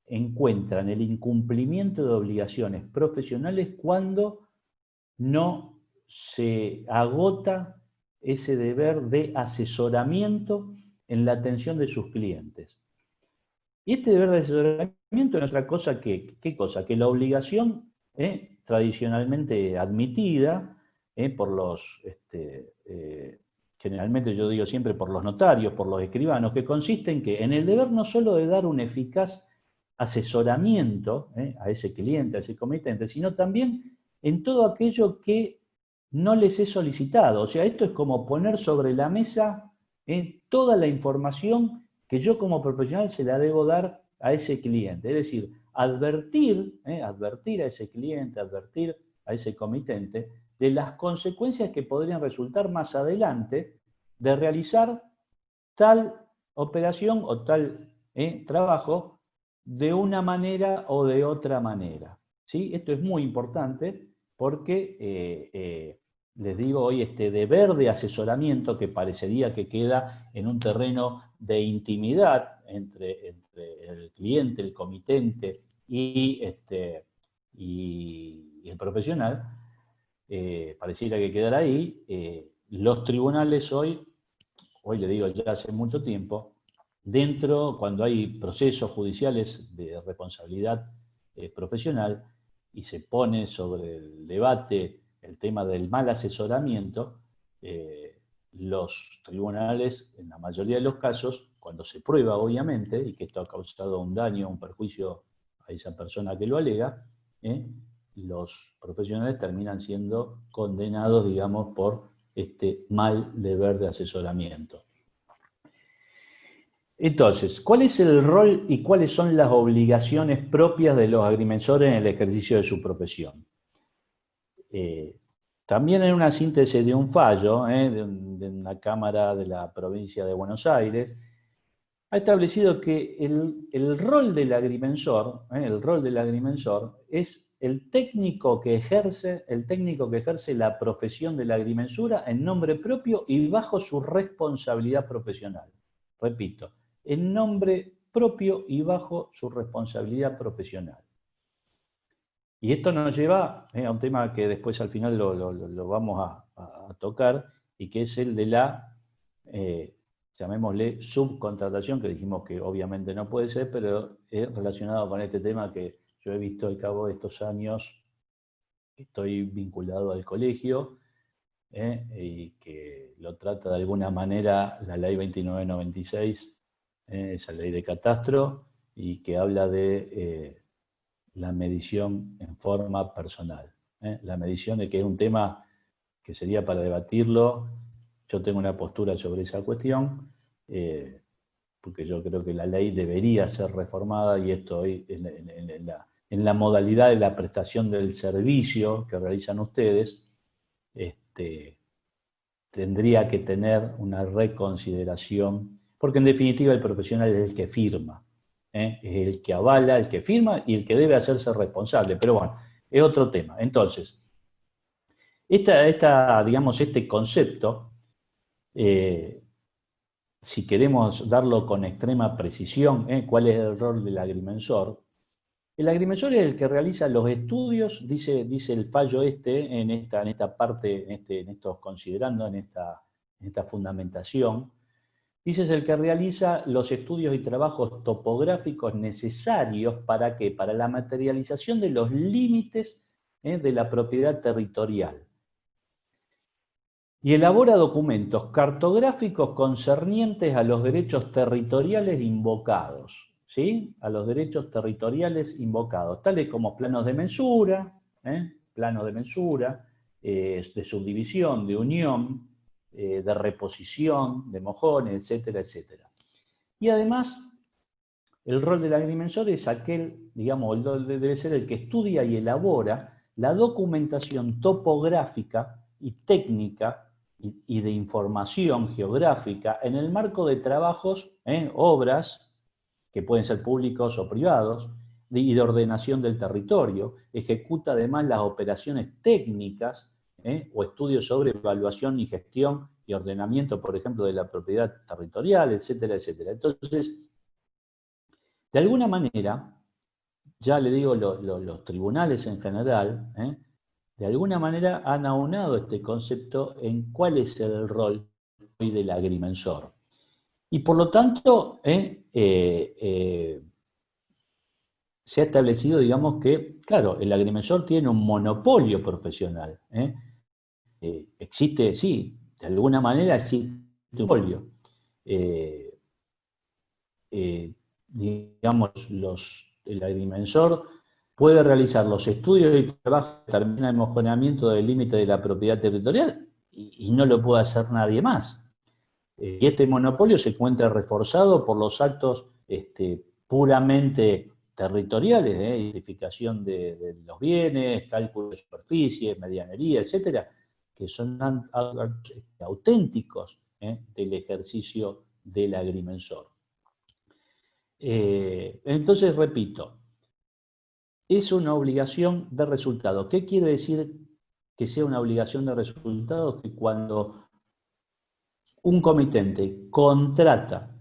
Speaker 2: encuentran el incumplimiento de obligaciones profesionales cuando no se agota ese deber de asesoramiento en la atención de sus clientes. Y este deber de asesoramiento no es otra cosa que, ¿qué cosa? Que la obligación tradicionalmente admitida por los, generalmente yo digo siempre por los notarios, por los escribanos, que consiste en que en el deber no solo de dar un eficaz asesoramiento a ese cliente, a ese comitente, sino también en todo aquello que no les es solicitado. O sea, esto es como poner sobre la mesa toda la información que yo como profesional se la debo dar a ese cliente. Es decir, advertir a ese cliente, advertir a ese comitente de las consecuencias que podrían resultar más adelante de realizar tal operación o tal trabajo de una manera o de otra manera. ¿Sí? Esto es muy importante porque, les digo hoy, este deber de asesoramiento que parecería que queda en un terreno de intimidad entre el cliente, el comitente y el profesional, pareciera que quedara ahí. Los tribunales hoy le digo ya hace mucho tiempo, cuando hay procesos judiciales de responsabilidad profesional y se pone sobre el debate el tema del mal asesoramiento, los tribunales, en la mayoría de los casos, cuando se prueba obviamente, y que esto ha causado un daño, un perjuicio a esa persona que lo alega, los profesionales terminan siendo condenados, digamos, por este mal deber de asesoramiento. Entonces, ¿cuál es el rol y cuáles son las obligaciones propias de los agrimensores en el ejercicio de su profesión? También en una síntesis de un fallo de una Cámara de la provincia de Buenos Aires, ha establecido que el rol del agrimensor es el técnico que ejerce la profesión de la agrimensura en nombre propio y bajo su responsabilidad profesional. Repito, en nombre propio y bajo su responsabilidad profesional. Y esto nos lleva a un tema que después al final lo vamos a tocar, y que es el de la, llamémosle, subcontratación, que dijimos que obviamente no puede ser, pero es relacionado con este tema que yo he visto al cabo de estos años. Estoy vinculado al colegio y que lo trata de alguna manera la ley 2996, esa ley de catastro, y que habla de la medición en forma personal. La medición, de que es un tema que sería para debatirlo. Yo tengo una postura sobre esa cuestión, porque yo creo que la ley debería ser reformada, y esto hoy en la modalidad de la prestación del servicio que realizan ustedes, tendría que tener una reconsideración, porque en definitiva el profesional es el que firma, es el que avala, el que firma y el que debe hacerse responsable. Pero bueno, es otro tema. Entonces, digamos, este concepto, si queremos darlo con extrema precisión, ¿cuál es el rol del agrimensor? El agrimensor es el que realiza los estudios, dice el fallo en esta parte, considerando en esta fundamentación, dice es el que realiza los estudios y trabajos topográficos necesarios ¿para qué? Para la materialización de los límites de la propiedad territorial. Y elabora documentos cartográficos concernientes a los derechos territoriales invocados. ¿Sí? A los derechos territoriales invocados, tales como planos de mensura, de subdivisión, de unión, de reposición, de mojones, etcétera, etcétera. Y además, el rol del agrimensor es aquel, digamos, debe ser el que estudia y elabora la documentación topográfica y técnica y de información geográfica en el marco de trabajos, obras, que pueden ser públicos o privados, y de ordenación del territorio. Ejecuta además las operaciones técnicas o estudios sobre evaluación y gestión y ordenamiento, por ejemplo, de la propiedad territorial, etcétera, etcétera. Entonces, de alguna manera, ya le digo, los tribunales en general, de alguna manera han aunado este concepto en cuál es el rol hoy del agrimensor. Y por lo tanto, se ha establecido, digamos, que, claro, el agrimensor tiene un monopolio profesional. Existe, sí, de alguna manera existe un monopolio. Digamos, el agrimensor puede realizar los estudios y trabajos que determinan el mojonamiento del límite de la propiedad territorial y no lo puede hacer nadie más. Y este monopolio se encuentra reforzado por los actos puramente territoriales, identificación de los bienes, cálculo de superficie, medianería, etcétera, que son auténticos del ejercicio del agrimensor. Entonces, repito, es una obligación de resultado. ¿Qué quiere decir que sea una obligación de resultado? Que cuando un comitente contrata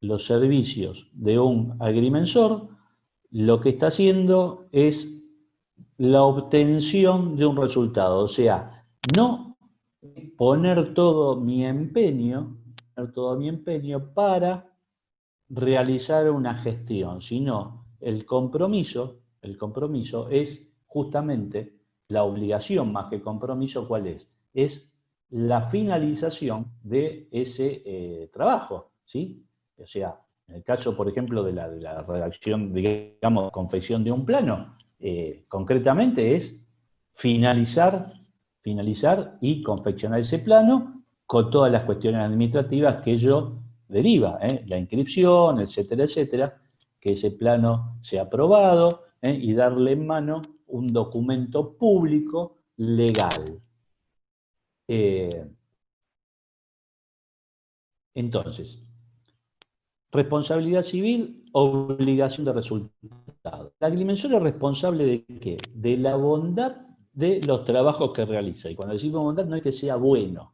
Speaker 2: los servicios de un agrimensor, lo que está haciendo es la obtención de un resultado. O sea, no poner todo mi empeño para realizar una gestión, sino el compromiso es justamente la obligación más que compromiso, ¿cuál es? Es la finalización de ese trabajo, ¿sí? O sea, en el caso, por ejemplo, de la redacción, digamos, confección de un plano, concretamente es finalizar y confeccionar ese plano con todas las cuestiones administrativas que ello deriva, la inscripción, etcétera, etcétera, que ese plano sea aprobado y darle en mano un documento público legal. Entonces, responsabilidad civil, obligación de resultado. El agrimensor es responsable de ¿qué? De la bondad de los trabajos que realiza. Y cuando decimos bondad no es que sea bueno,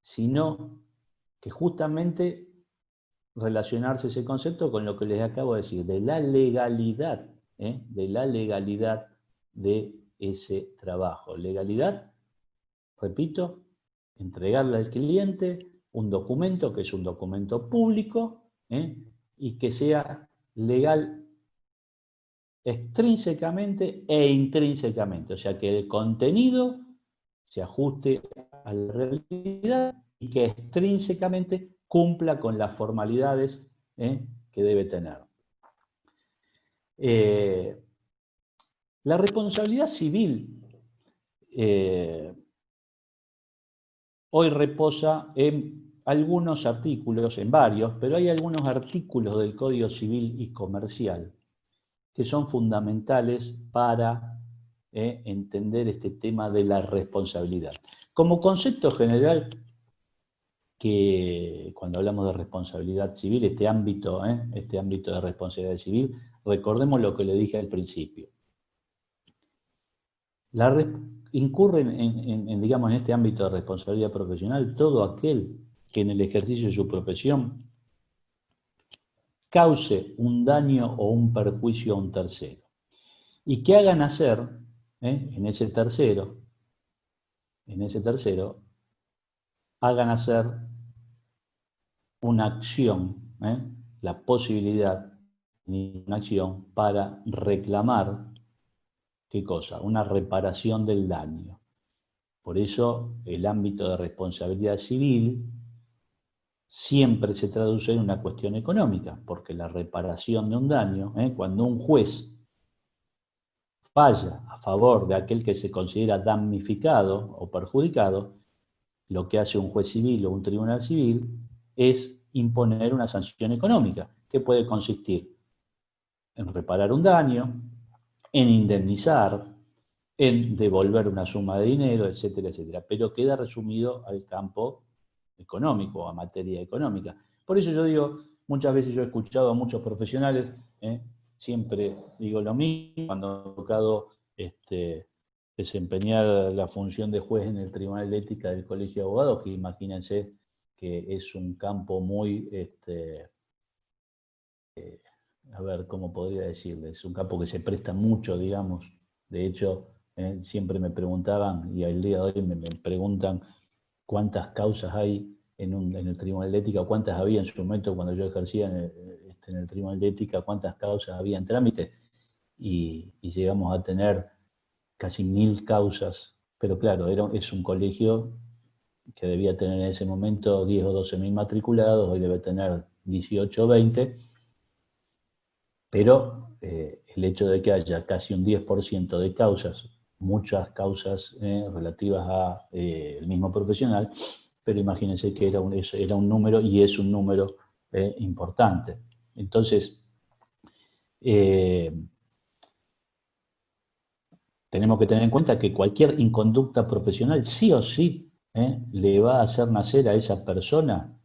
Speaker 2: sino que justamente relacionarse ese concepto con lo que les acabo de decir, de la legalidad de ese trabajo. Legalidad, repito, entregarle al cliente un documento que es un documento público y que sea legal extrínsecamente e intrínsecamente, o sea que el contenido se ajuste a la realidad y que extrínsecamente cumpla con las formalidades que debe tener. La responsabilidad civil hoy reposa en algunos artículos, en varios, pero hay algunos artículos del Código Civil y Comercial que son fundamentales para entender este tema de la responsabilidad. Como concepto general, que cuando hablamos de responsabilidad civil, este ámbito de responsabilidad civil, recordemos lo que le dije al principio. Incurre digamos, en este ámbito de responsabilidad profesional todo aquel que en el ejercicio de su profesión cause un daño o un perjuicio a un tercero y que haga nacer en ese tercero, haga nacer una acción, la posibilidad de una acción para reclamar, ¿qué cosa? Una reparación del daño. Por eso el ámbito de responsabilidad civil siempre se traduce en una cuestión económica, porque la reparación de un daño, cuando un juez falla a favor de aquel que se considera damnificado o perjudicado, lo que hace un juez civil o un tribunal civil es imponer una sanción económica, que puede consistir en reparar un daño, en indemnizar, en devolver una suma de dinero, etcétera, etcétera, pero queda resumido al campo económico, a materia económica. Por eso yo digo, muchas veces yo he escuchado a muchos profesionales, siempre digo lo mismo, cuando he tocado desempeñar la función de juez en el Tribunal de Ética del Colegio de Abogados, que imagínense que es un campo muy a ver, ¿cómo podría decirles? Es un campo que se presta mucho, digamos. De hecho, siempre me preguntaban, y al día de hoy me preguntan cuántas causas hay en el Tribunal de Ética, cuántas había en su momento cuando yo ejercía en el Tribunal de Ética, cuántas causas había en trámite, y llegamos a tener casi 1000 causas, pero claro, es un colegio que debía tener en ese momento 10 o 12.000 matriculados, hoy debe tener 18 o 20, pero el hecho de que haya casi un 10% de causas, muchas causas relativas al mismo profesional, pero imagínense que era un número y es un número importante. Entonces, tenemos que tener en cuenta que cualquier inconducta profesional sí o sí le va a hacer nacer a esa persona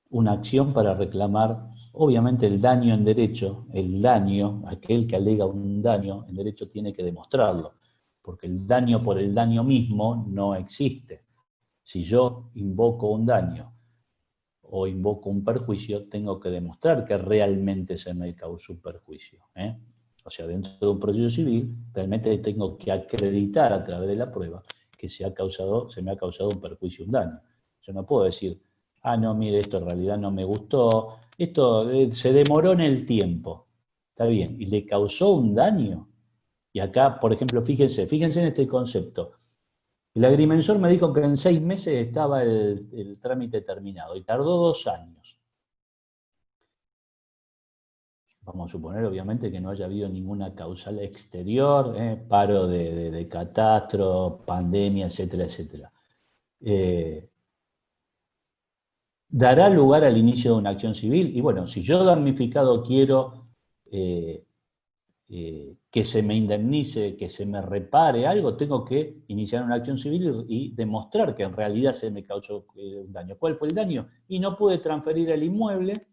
Speaker 2: una acción para reclamar, obviamente, el daño en derecho. El daño, aquel que alega un daño en derecho tiene que demostrarlo, porque el daño por el daño mismo no existe. Si yo invoco un daño o invoco un perjuicio, tengo que demostrar que realmente se me causó un perjuicio. O sea, dentro de un proceso civil, realmente tengo que acreditar a través de la prueba que se me ha causado un perjuicio, un daño. Yo no puedo decir, ah, no, mire, esto en realidad no me gustó, esto se demoró en el tiempo. Está bien, y le causó un daño. Y acá, por ejemplo, fíjense en este concepto. El agrimensor me dijo que en 6 meses estaba el trámite terminado y tardó 2 años. Vamos a suponer, obviamente, que no haya habido ninguna causal exterior, paro de catastro, pandemia, etcétera, etcétera. ¿Dará lugar al inicio de una acción civil? Y bueno, si yo damnificado quiero que se me indemnice, que se me repare algo, tengo que iniciar una acción civil y demostrar que en realidad se me causó un daño. ¿Cuál fue el daño? Y no pude transferir el inmueble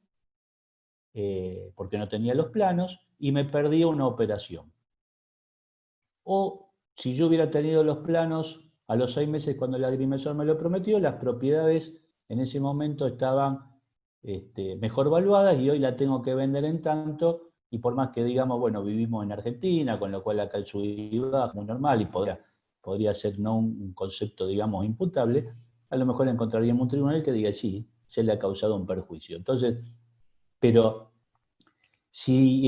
Speaker 2: porque no tenía los planos y me perdí una operación. O si yo hubiera tenido los planos a los 6 meses cuando el agrimensor me lo prometió, las propiedades en ese momento estaban mejor valuadas y hoy la tengo que vender en tanto, y por más que digamos, bueno, vivimos en Argentina, con lo cual acá el sub y baja es muy normal y podría ser no un concepto, digamos, imputable, a lo mejor encontraríamos un tribunal que diga, sí, se le ha causado un perjuicio. Entonces, pero si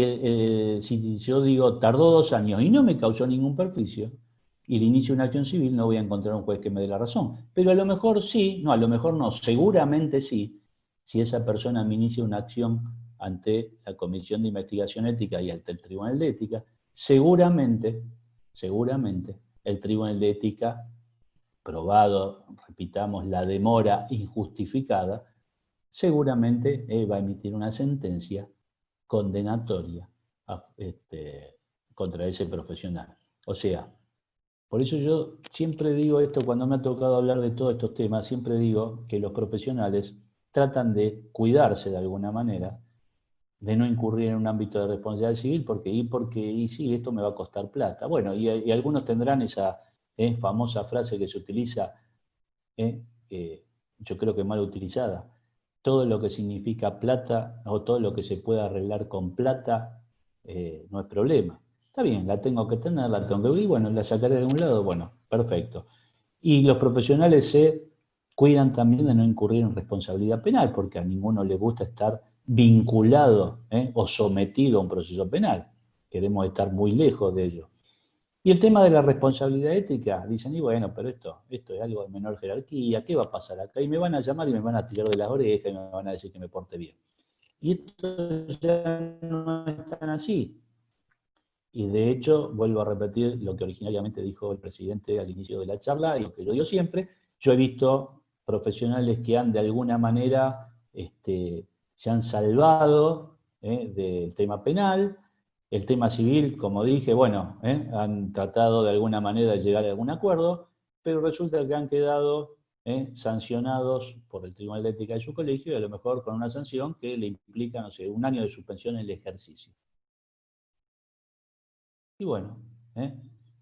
Speaker 2: yo digo, tardó 2 años y no me causó ningún perjuicio, y le inicio una acción civil, no voy a encontrar un juez que me dé la razón. Pero a lo mejor sí, no, a lo mejor no, seguramente sí, si esa persona me inicia una acción ante la Comisión de Investigación Ética y ante el Tribunal de Ética, seguramente, el Tribunal de Ética, probado, repitamos, la demora injustificada, seguramente va a emitir una sentencia condenatoria contra ese profesional. O sea, por eso yo siempre digo esto, cuando me ha tocado hablar de todos estos temas, siempre digo que los profesionales tratan de cuidarse de alguna manera, de no incurrir en un ámbito de responsabilidad civil, porque sí, esto me va a costar plata. Bueno, y algunos tendrán esa famosa frase que se utiliza, yo creo que mal utilizada: todo lo que significa plata o todo lo que se pueda arreglar con plata no es problema. Está bien, la tengo que tener, la tengo que ver, y bueno, la sacaré de algún lado, bueno, perfecto. Y los profesionales se cuidan también de no incurrir en responsabilidad penal, porque a ninguno le gusta estar vinculado o sometido a un proceso penal. Queremos estar muy lejos de ello. Y el tema de la responsabilidad ética, dicen, y bueno, pero esto es algo de menor jerarquía, ¿qué va a pasar acá? Y me van a llamar y me van a tirar de las orejas y me van a decir que me porte bien. Y esto ya no es tan así. Y de hecho, vuelvo a repetir lo que originariamente dijo el presidente al inicio de la charla, y lo que yo digo siempre: yo he visto profesionales que han de alguna manera se han salvado del tema penal. El tema civil, como dije, bueno, han tratado de alguna manera de llegar a algún acuerdo, pero resulta que han quedado sancionados por el Tribunal de Ética de su colegio, y a lo mejor con una sanción que le implica, no sé, 1 año de suspensión en el ejercicio. Y bueno,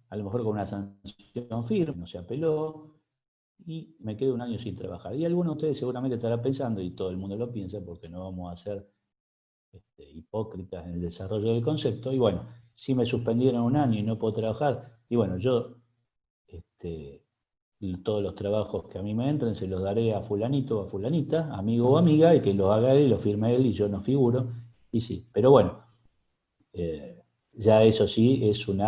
Speaker 2: a lo mejor con una sanción firme, no se apeló, y me quedo 1 año sin trabajar. Y alguno de ustedes seguramente estará pensando, y todo el mundo lo piensa, porque no vamos a ser hipócritas en el desarrollo del concepto, y bueno, si me suspendieron un año y no puedo trabajar, y bueno, yo todos los trabajos que a mí me entren se los daré a fulanito o a fulanita, amigo o amiga, y que los haga él, lo firme él y yo no figuro, y sí, pero bueno, ya eso sí es un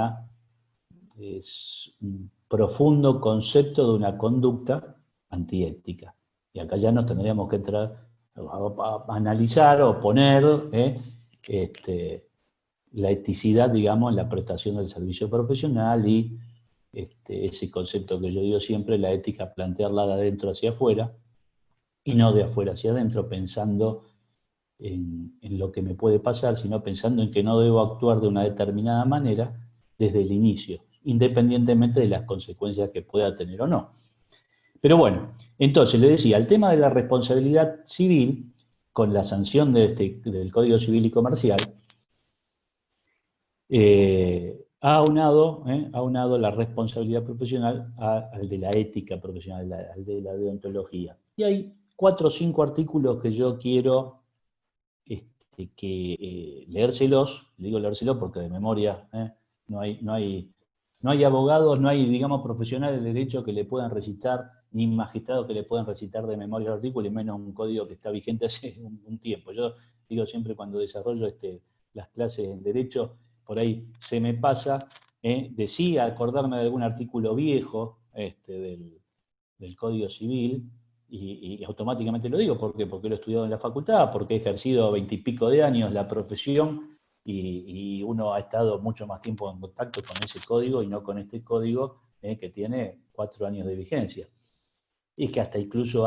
Speaker 2: profundo concepto de una conducta antiética. Y acá ya nos tendríamos que entrar a analizar o poner la eticidad, digamos, en la prestación del servicio profesional y ese concepto que yo digo siempre, la ética, plantearla de adentro hacia afuera y no de afuera hacia adentro, pensando en lo que me puede pasar, sino pensando en que no debo actuar de una determinada manera desde el inicio, independientemente de las consecuencias que pueda tener o no. Pero bueno, entonces le decía, el tema de la responsabilidad civil, con la sanción del Código Civil y Comercial, ha aunado la responsabilidad profesional al de la ética profesional, al de la deontología. Y hay 4 o 5 artículos que yo quiero leérselos, digo leérselos porque de memoria no hay abogados, no hay, digamos, profesionales de derecho que le puedan recitar, ni magistrados que le puedan recitar de memoria el artículo, y menos un código que está vigente hace un tiempo. Yo digo siempre cuando desarrollo las clases en derecho, por ahí se me pasa de sí acordarme de algún artículo viejo del Código Civil, y automáticamente lo digo, ¿por qué? Porque lo he estudiado en la facultad, porque he ejercido 20 y pico de años la profesión, y uno ha estado mucho más tiempo en contacto con ese código y no con este código que tiene 4 años de vigencia. Y que hasta incluso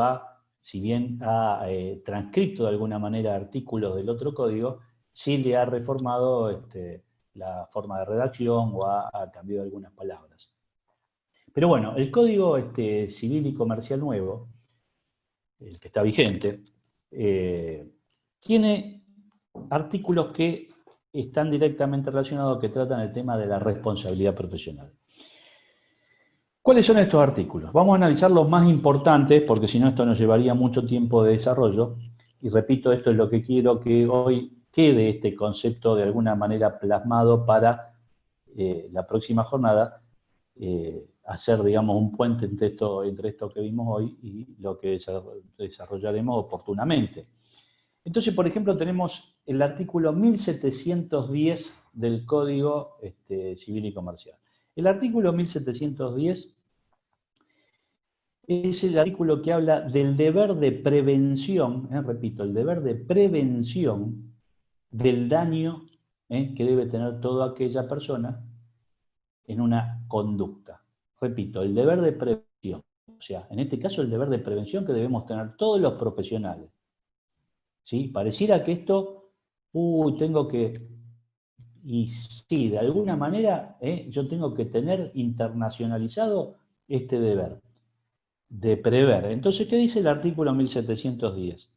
Speaker 2: si bien ha transcrito de alguna manera artículos del otro código, sí le ha reformado la forma de redacción o ha cambiado algunas palabras. Pero bueno, el Código Civil y Comercial nuevo, el que está vigente, tiene artículos que están directamente relacionados, que tratan el tema de la responsabilidad profesional. ¿Cuáles son estos artículos? Vamos a analizar los más importantes, porque si no esto nos llevaría mucho tiempo de desarrollo, y repito, esto es lo que quiero que hoy quede este concepto de alguna manera plasmado para la próxima jornada, hacer, digamos, un puente entre esto que vimos hoy y lo que desarrollaremos oportunamente. Entonces, por ejemplo, tenemos el artículo 1710 del Código Civil y Comercial. El artículo 1710 es el artículo que habla del deber de prevención, repito, el deber de prevención del daño que debe tener toda aquella persona en una conducta. Repito, el deber de prevención. O sea, en este caso el deber de prevención que debemos tener todos los profesionales. ¿Sí? Pareciera que esto, tengo que... Y sí, de alguna manera yo tengo que tener internacionalizado este deber de prever. Entonces, ¿qué dice el artículo 1710?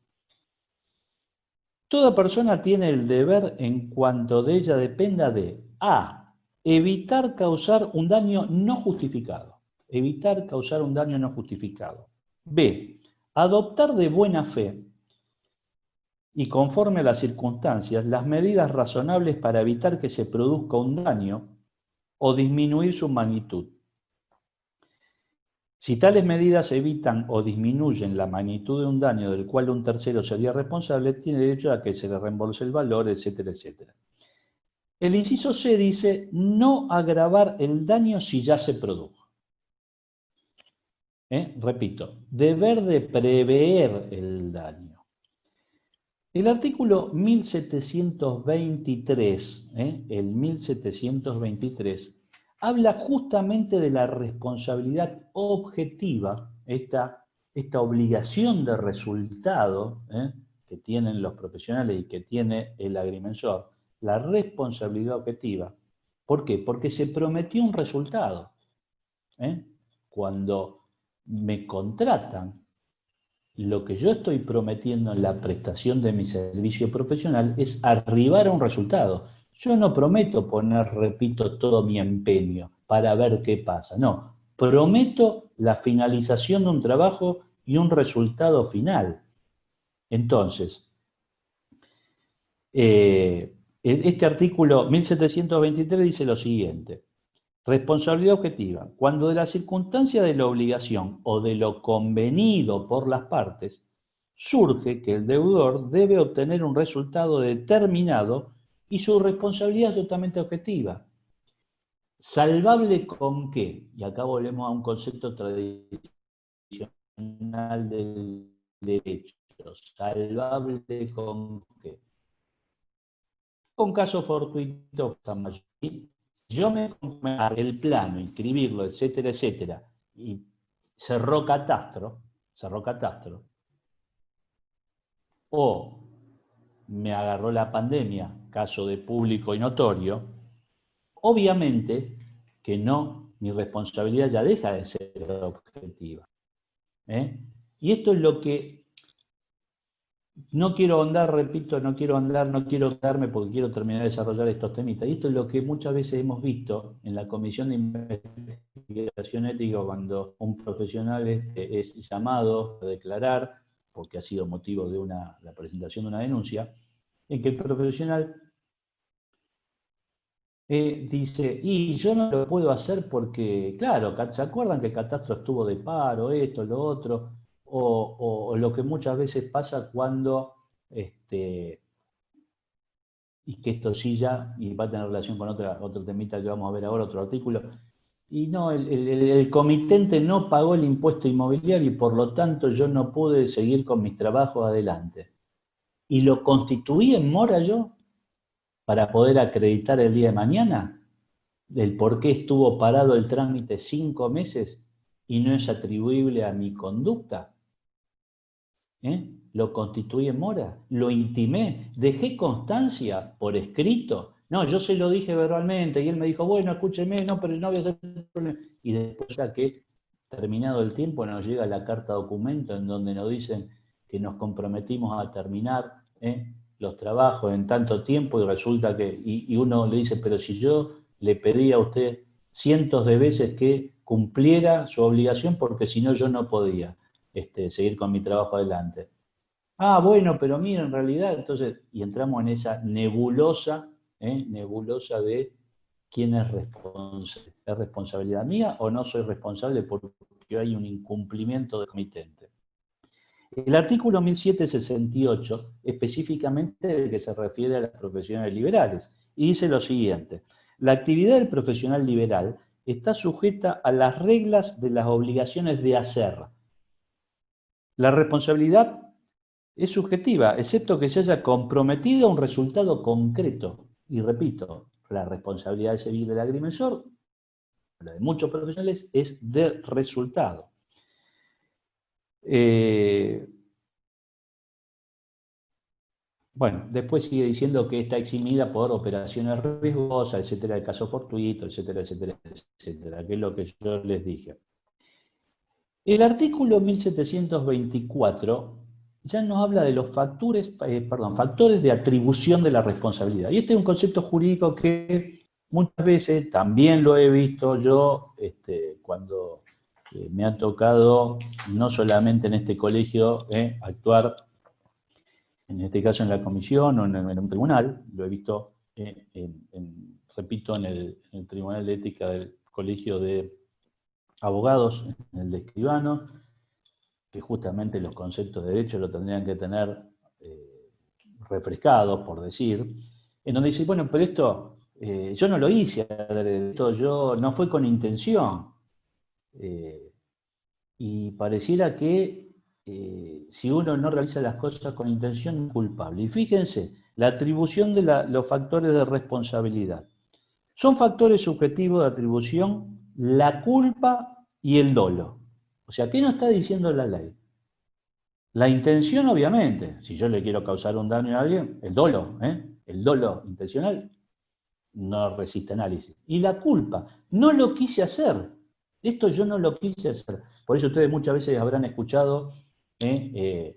Speaker 2: Toda persona tiene el deber en cuanto de ella dependa de a. Evitar causar un daño no justificado. Evitar causar un daño no justificado. B. Adoptar de buena fe y conforme a las circunstancias las medidas razonables para evitar que se produzca un daño o disminuir su magnitud. Si tales medidas evitan o disminuyen la magnitud de un daño del cual un tercero sería responsable, tiene derecho a que se le reembolse el valor, etcétera, etcétera. El inciso C dice, no agravar el daño si ya se produjo. Repito, deber de prever el daño. El artículo 1723, el 1723, habla justamente de la responsabilidad objetiva, esta obligación de resultado que tienen los profesionales y que tiene el agrimensor, la responsabilidad objetiva. ¿Por qué? Porque se prometió un resultado. Cuando me contratan, lo que yo estoy prometiendo en la prestación de mi servicio profesional es arribar a un resultado. Yo no prometo poner, repito, todo mi empeño para ver qué pasa. No, prometo la finalización de un trabajo y un resultado final. Entonces, Este artículo 1723 dice lo siguiente: responsabilidad objetiva. Cuando de la circunstancia de la obligación o de lo convenido por las partes surge que el deudor debe obtener un resultado determinado y su responsabilidad es totalmente objetiva. ¿Salvable con qué? Y acá volvemos a un concepto tradicional del derecho. ¿Salvable con qué? Con caso fortuito, yo me el plano, inscribirlo, etcétera, etcétera, y cerró catastro, o me agarró la pandemia, caso de público y notorio, obviamente que no, mi responsabilidad ya deja de ser objetiva. Y esto es lo que no quiero ahondar, repito, no quiero quedarme porque quiero terminar de desarrollar estos temitas. Y esto es lo que muchas veces hemos visto en la Comisión de Investigación Ética cuando un profesional es llamado a declarar, porque ha sido motivo de la presentación de una denuncia, en que el profesional dice, y yo no lo puedo hacer porque, claro, ¿se acuerdan que el catastro estuvo de paro, esto, lo otro? O lo que muchas veces pasa cuando, y que esto sí ya, y va a tener relación con otro temita que vamos a ver ahora, otro artículo, y no, el comitente no pagó el impuesto inmobiliario y por lo tanto yo no pude seguir con mis trabajos adelante. Y lo constituí en mora yo para poder acreditar el día de mañana del por qué estuvo parado el trámite 5 meses y no es atribuible a mi conducta. Lo constituí en mora, lo intimé, dejé constancia por escrito. No, yo se lo dije verbalmente y él me dijo, bueno, escúcheme, no, pero no voy a hacer problema. Y después, ya que terminado el tiempo, nos llega la carta documento en donde nos dicen que nos comprometimos a terminar los trabajos en tanto tiempo y resulta que, y uno le dice, pero si yo le pedí a usted cientos de veces que cumpliera su obligación porque si no yo no podía seguir con mi trabajo adelante. Ah, bueno, pero mira, en realidad, entonces, y entramos en esa nebulosa de quién es responsable. ¿Es responsabilidad mía o no soy responsable porque hay un incumplimiento del comitente? El artículo 1768, específicamente el que se refiere a las profesionales liberales, y dice lo siguiente: la actividad del profesional liberal está sujeta a las reglas de las obligaciones de hacer. La responsabilidad es subjetiva, excepto que se haya comprometido a un resultado concreto. Y repito, la responsabilidad civil del agrimensor, la de muchos profesionales, es de resultado. Bueno, después sigue diciendo que está eximida por operaciones riesgosas, etcétera, el caso fortuito, etcétera, etcétera, etcétera, que es lo que yo les dije. El artículo 1724 ya nos habla de los factores de atribución de la responsabilidad. Y este es un concepto jurídico que muchas veces también lo he visto yo cuando me ha tocado, no solamente en este colegio, actuar, en este caso en la comisión o en un tribunal, lo he visto, repito, en el Tribunal de Ética del Colegio de Abogados, en el de escribanos, que justamente los conceptos de derecho lo tendrían que tener refrescados, por decir, en donde dice, bueno, pero esto yo no lo hice, esto yo no fue con intención. Y pareciera que si uno no realiza las cosas con intención, es culpable. Y fíjense, la atribución de los factores de responsabilidad. Son factores subjetivos de atribución la culpa y el dolo. O sea, ¿qué nos está diciendo la ley? La intención, obviamente, si yo le quiero causar un daño a alguien, el dolo intencional no resiste análisis. Y la culpa, no lo quise hacer. Esto yo no lo quise hacer. Por eso ustedes muchas veces habrán escuchado en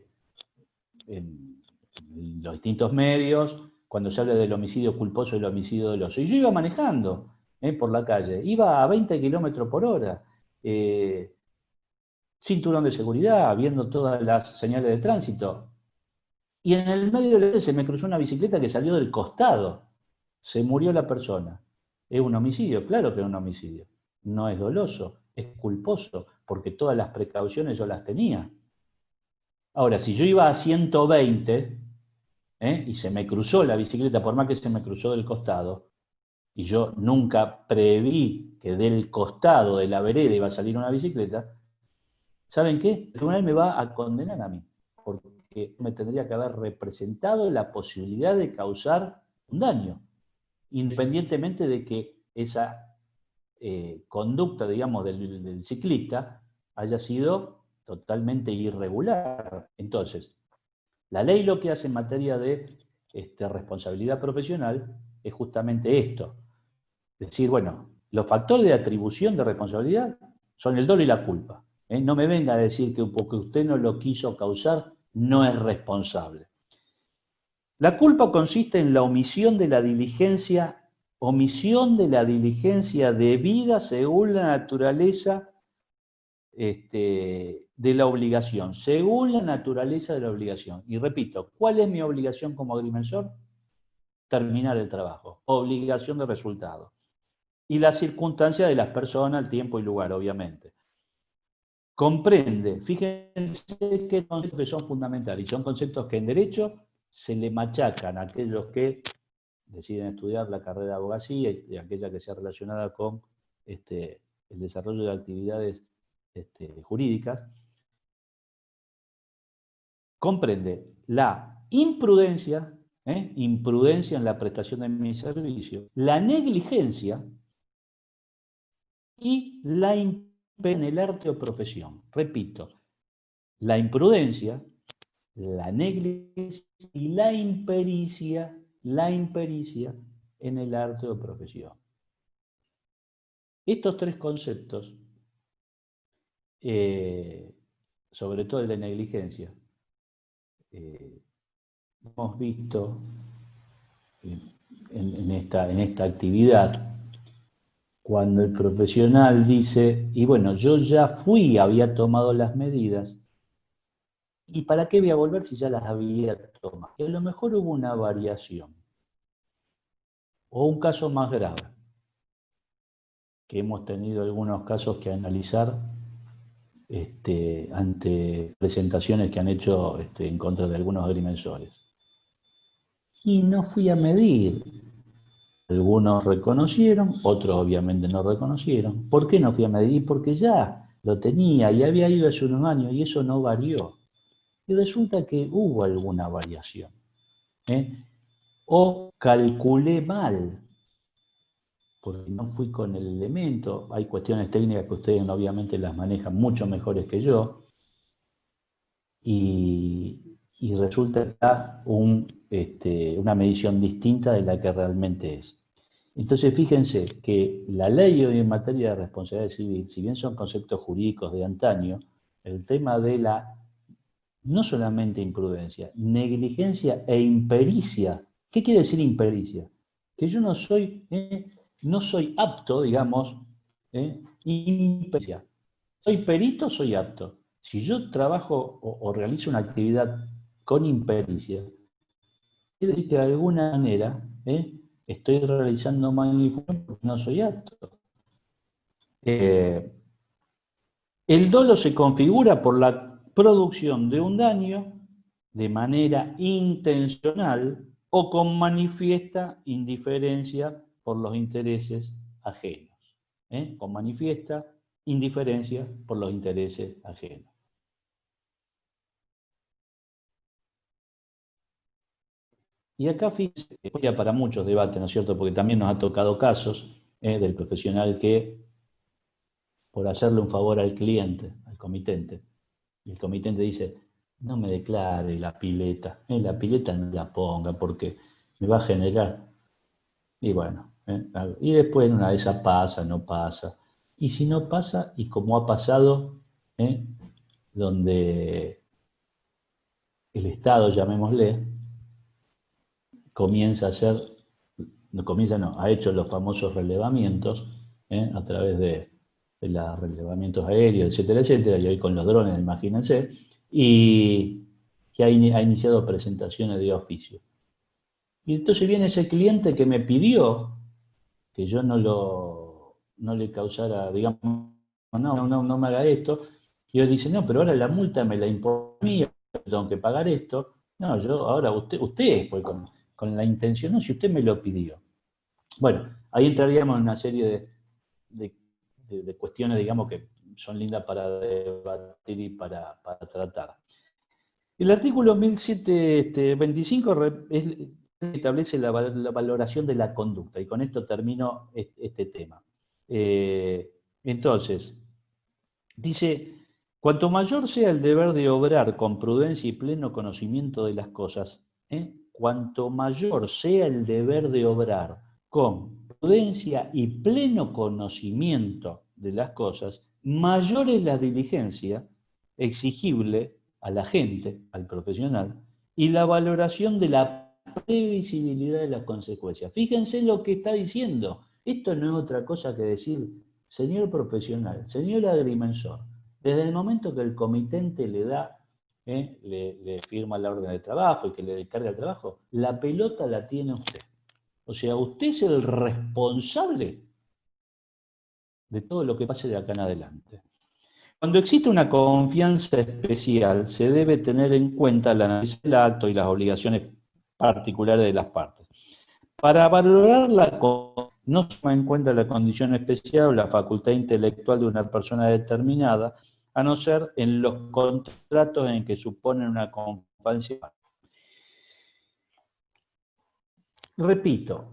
Speaker 2: los distintos medios, cuando se habla del homicidio culposo y el homicidio doloso. Y yo iba manejando por la calle, iba a 20 kilómetros por hora, cinturón de seguridad, viendo todas las señales de tránsito. Y en el medio de la se me cruzó una bicicleta que salió del costado. Se murió la persona. ¿Es un homicidio? Claro que es un homicidio. No es doloso, es culposo, porque todas las precauciones yo las tenía. Ahora, si yo iba a 120, y se me cruzó la bicicleta, por más que se me cruzó del costado, y yo nunca preví que del costado de la vereda iba a salir una bicicleta, ¿saben qué? El tribunal me va a condenar a mí, porque me tendría que haber representado la posibilidad de causar un daño, independientemente de que esa conducta, digamos, del ciclista haya sido totalmente irregular. Entonces, la ley lo que hace en materia de responsabilidad profesional es justamente esto. Decir, bueno, los factores de atribución de responsabilidad son el dolo y la culpa. No me venga a decir que porque usted no lo quiso causar, no es responsable. La culpa consiste en la omisión de la diligencia debida según la naturaleza de la obligación, según la naturaleza de la obligación. Y repito, ¿cuál es mi obligación como agrimensor? Terminar el trabajo, obligación de resultado. Y la circunstancia de las personas, el tiempo y lugar, obviamente. Comprende, fíjense qué conceptos que son fundamentales, y son conceptos que en derecho se le machacan a aquellos que deciden estudiar la carrera de abogacía y aquella que sea relacionada con el desarrollo de actividades jurídicas. Comprende la imprudencia, imprudencia en la prestación de mi servicio, la negligencia y la en el arte o profesión. Repito, la imprudencia, la negligencia y la impericia en el arte o profesión. Estos tres conceptos, sobre todo el de negligencia, hemos visto en esta actividad, cuando el profesional dice, y bueno, yo ya fui, había tomado las medidas, ¿y para qué voy a volver si ya las había tomado? Y a lo mejor hubo una variación, o un caso más grave, que hemos tenido algunos casos que analizar ante presentaciones que han hecho en contra de algunos agrimensores. Y no fui a medir. Algunos reconocieron, otros obviamente no reconocieron. ¿Por qué no fui a medir? Porque ya lo tenía y había ido hace unos años y eso no varió. Y resulta que hubo alguna variación. O calculé mal, porque no fui con el elemento. Hay cuestiones técnicas que ustedes obviamente las manejan mucho mejores que yo. Y resulta que da una medición distinta de la que realmente es. Entonces, fíjense que la ley en materia de responsabilidad civil, si bien son conceptos jurídicos de antaño, el tema de la, no solamente imprudencia, negligencia e impericia. ¿Qué quiere decir impericia? Que yo no soy apto, digamos, impericia. ¿Soy perito? Soy apto. Si yo trabajo o realizo una actividad con impericia, quiere decir que de alguna manera estoy realizando manipulación porque no soy apto. El dolo se configura por la producción de un daño de manera intencional o con manifiesta indiferencia por los intereses ajenos. Con manifiesta indiferencia por los intereses ajenos. Y acá, fíjense, ya para muchos debates, ¿no es cierto? Porque también nos ha tocado casos del profesional que, por hacerle un favor al cliente, al comitente, y el comitente dice, no me declare la pileta no la ponga porque me va a generar. Y bueno, y después una de esas pasa, no pasa. Y si no pasa, y como ha pasado, donde el Estado, llamémosle, ha hecho los famosos relevamientos a través de los relevamientos aéreos, etcétera, etcétera, y hoy con los drones, imagínense, y que ha iniciado presentaciones de oficio. Y entonces viene ese cliente que me pidió que yo no le causara, digamos, no me haga esto. Y él dice, no, pero ahora la multa me la impone a mí, tengo que pagar esto. No, yo ahora, usted fue con la intención, no, si usted me lo pidió. Bueno, ahí entraríamos en una serie de cuestiones, digamos, que son lindas para debatir y para tratar. El artículo 1725 establece la valoración de la conducta, y con esto termino este tema. Entonces, dice, cuanto mayor sea el deber de obrar con prudencia y pleno conocimiento de las cosas, cuanto mayor sea el deber de obrar con prudencia y pleno conocimiento de las cosas, mayor es la diligencia exigible a la gente, al profesional, y la valoración de la previsibilidad de las consecuencias. Fíjense lo que está diciendo. Esto no es otra cosa que decir, señor profesional, señor agrimensor, desde el momento que el comitente le da, le firma la orden de trabajo y que le descarga el trabajo, la pelota la tiene usted. O sea, usted es el responsable de todo lo que pase de acá en adelante. Cuando existe una confianza especial, se debe tener en cuenta el análisis del acto y las obligaciones particulares de las partes. Para valorar no se toma en cuenta la condición especial o la facultad intelectual de una persona determinada, a no ser en los contratos en que suponen una confianza. Repito,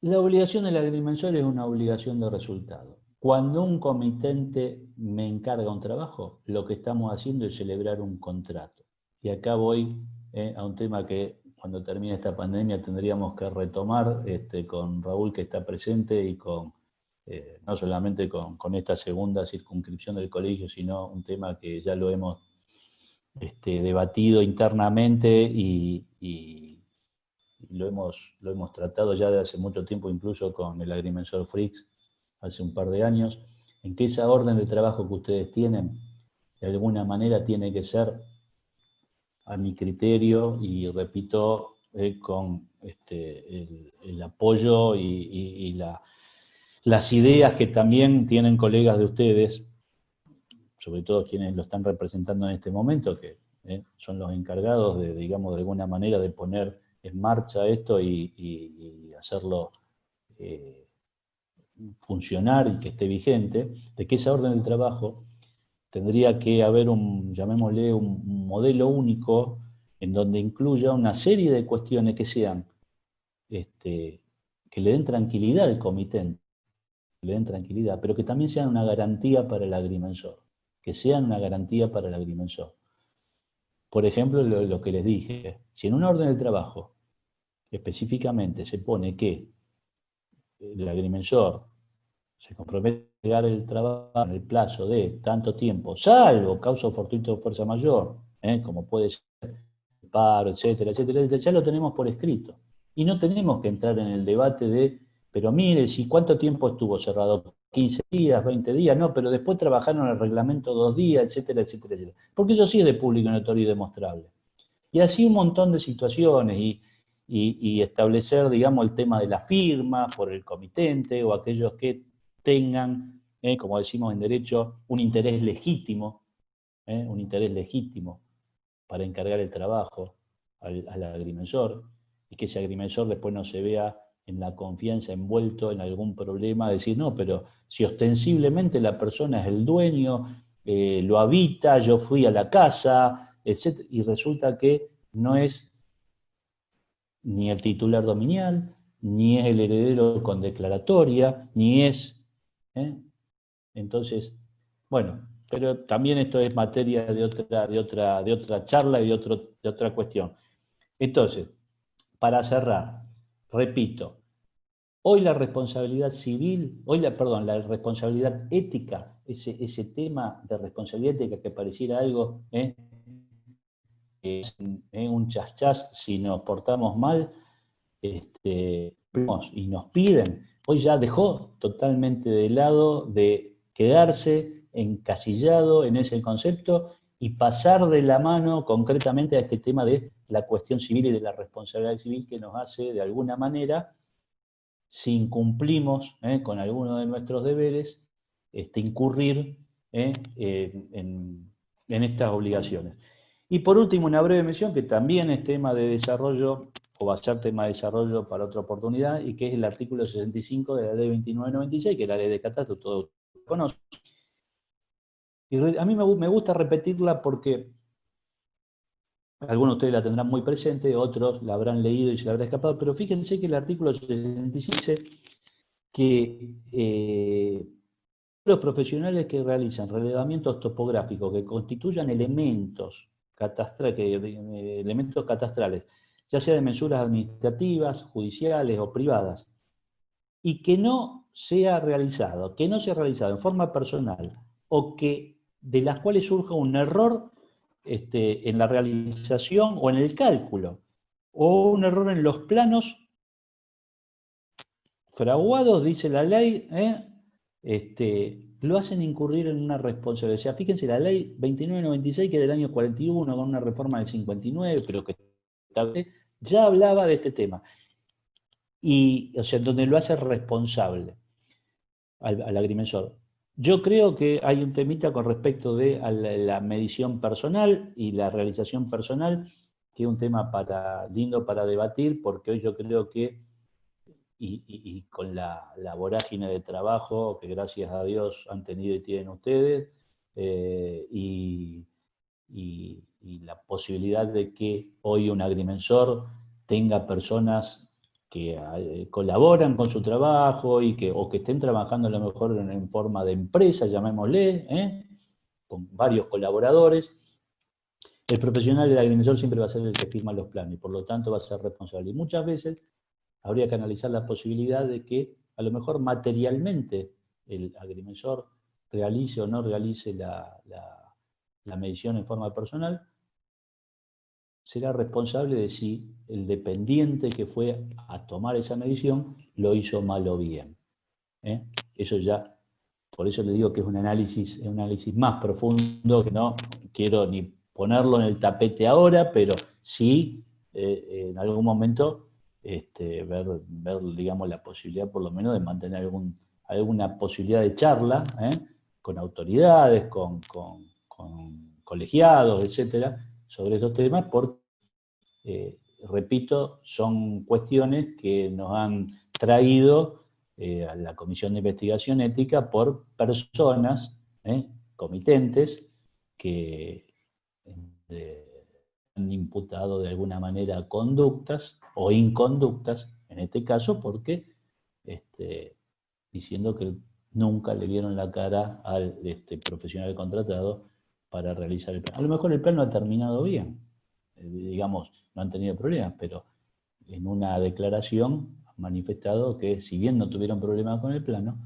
Speaker 2: la obligación del agrimensor es una obligación de resultado. Cuando un comitente me encarga un trabajo, lo que estamos haciendo es celebrar un contrato. Y acá voy a un tema que cuando termine esta pandemia tendríamos que retomar con Raúl, que está presente, y no solamente con esta segunda circunscripción del colegio, sino un tema que ya lo hemos debatido internamente y lo hemos tratado ya de hace mucho tiempo, incluso con el agrimensor Fricks, hace un par de años, en que esa orden de trabajo que ustedes tienen, de alguna manera tiene que ser, a mi criterio, y repito, con el apoyo y las ideas que también tienen colegas de ustedes, sobre todo quienes lo están representando en este momento, que son los encargados de, digamos, de alguna manera de poner en marcha esto y hacerlo funcionar y que esté vigente, de que esa orden del trabajo tendría que haber llamémosle, un modelo único en donde incluya una serie de cuestiones que sean, que le den tranquilidad al comitente, que le den tranquilidad, pero que también sean una garantía para el agrimensor, que sean una garantía para el agrimensor. Por ejemplo, lo que les dije, si en una orden de trabajo específicamente se pone que el agrimensor se compromete a llegar el trabajo en el plazo de tanto tiempo, salvo causa fortuita o fuerza mayor, como puede ser el paro, etcétera, etcétera, ya lo tenemos por escrito. Y no tenemos que entrar en el debate de, pero mire, si cuánto tiempo estuvo cerrado, 15 días, 20 días, no, pero después trabajaron el reglamento 2 días, etcétera, etcétera, etcétera. Porque eso sí es de público, notorio y demostrable. Y así un montón de situaciones, y establecer, digamos, el tema de la firma por el comitente o aquellos que tengan, como decimos en derecho, un interés legítimo para encargar el trabajo al agrimensor, y que ese agrimensor después no se vea en la confianza envuelto en algún problema, decir, no, pero si ostensiblemente la persona es el dueño, lo habita, yo fui a la casa, etc., y resulta que no es ni el titular dominial, ni es el heredero con declaratoria, ni es... Entonces, bueno, pero también esto es materia de otra charla y de otra cuestión. Entonces, para cerrar, repito, hoy la responsabilidad civil, la responsabilidad ética, ese tema de responsabilidad ética que pareciera algo, un chas si nos portamos mal, y nos piden, hoy ya dejó totalmente de lado de quedarse encasillado en ese concepto y pasar de la mano concretamente a este tema de la cuestión civil y de la responsabilidad civil que nos hace, de alguna manera, si incumplimos con alguno de nuestros deberes, incurrir en estas obligaciones. Y por último, una breve mención que también es tema de desarrollo, o va a ser tema de desarrollo para otra oportunidad, y que es el artículo 65 de la ley 2996, que es la ley de catastro, todos conocen. Y a mí me gusta repetirla porque algunos de ustedes la tendrán muy presente, otros la habrán leído y se la habrá escapado, pero fíjense que el artículo 65 dice que los profesionales que realizan relevamientos topográficos que constituyan elementos catastrales, ya sea de mensuras administrativas, judiciales o privadas, y que no sea realizado en forma personal, o que de las cuales surja un error en la realización o en el cálculo, o un error en los planos fraguados, dice la ley, lo hacen incurrir en una responsabilidad. O sea, fíjense, la ley 2996, que es del año 41, con una reforma del 59, pero que ya hablaba de este tema. Y, o sea, donde lo hace responsable al agrimensor. Yo creo que hay un temita con respecto de la medición personal y la realización personal, que es un tema lindo para debatir, porque hoy yo creo que, y con la vorágine de trabajo que gracias a Dios han tenido y tienen ustedes, y la posibilidad de que hoy un agrimensor tenga personas que colaboran con su trabajo o que estén trabajando a lo mejor en forma de empresa, llamémosle, con varios colaboradores. El profesional del agrimensor siempre va a ser el que firma los planes y por lo tanto va a ser responsable. Y muchas veces habría que analizar la posibilidad de que a lo mejor materialmente el agrimensor realice o no realice la medición en forma personal, será responsable de si el dependiente que fue a tomar esa medición lo hizo mal o bien. Eso ya, por eso le digo que es un análisis más profundo, que no quiero ni ponerlo en el tapete ahora, pero sí en algún momento ver, digamos, la posibilidad por lo menos de mantener alguna posibilidad de charla con autoridades, con colegiados, etcétera, sobre estos temas, porque, repito, son cuestiones que nos han traído a la Comisión de Investigación Ética por personas, comitentes, que han imputado de alguna manera conductas o inconductas, en este caso porque diciendo que nunca le vieron la cara al profesional contratado para realizar el plan. A lo mejor el plan no ha terminado bien, digamos, no han tenido problemas, pero en una declaración han manifestado que si bien no tuvieron problemas con el plano,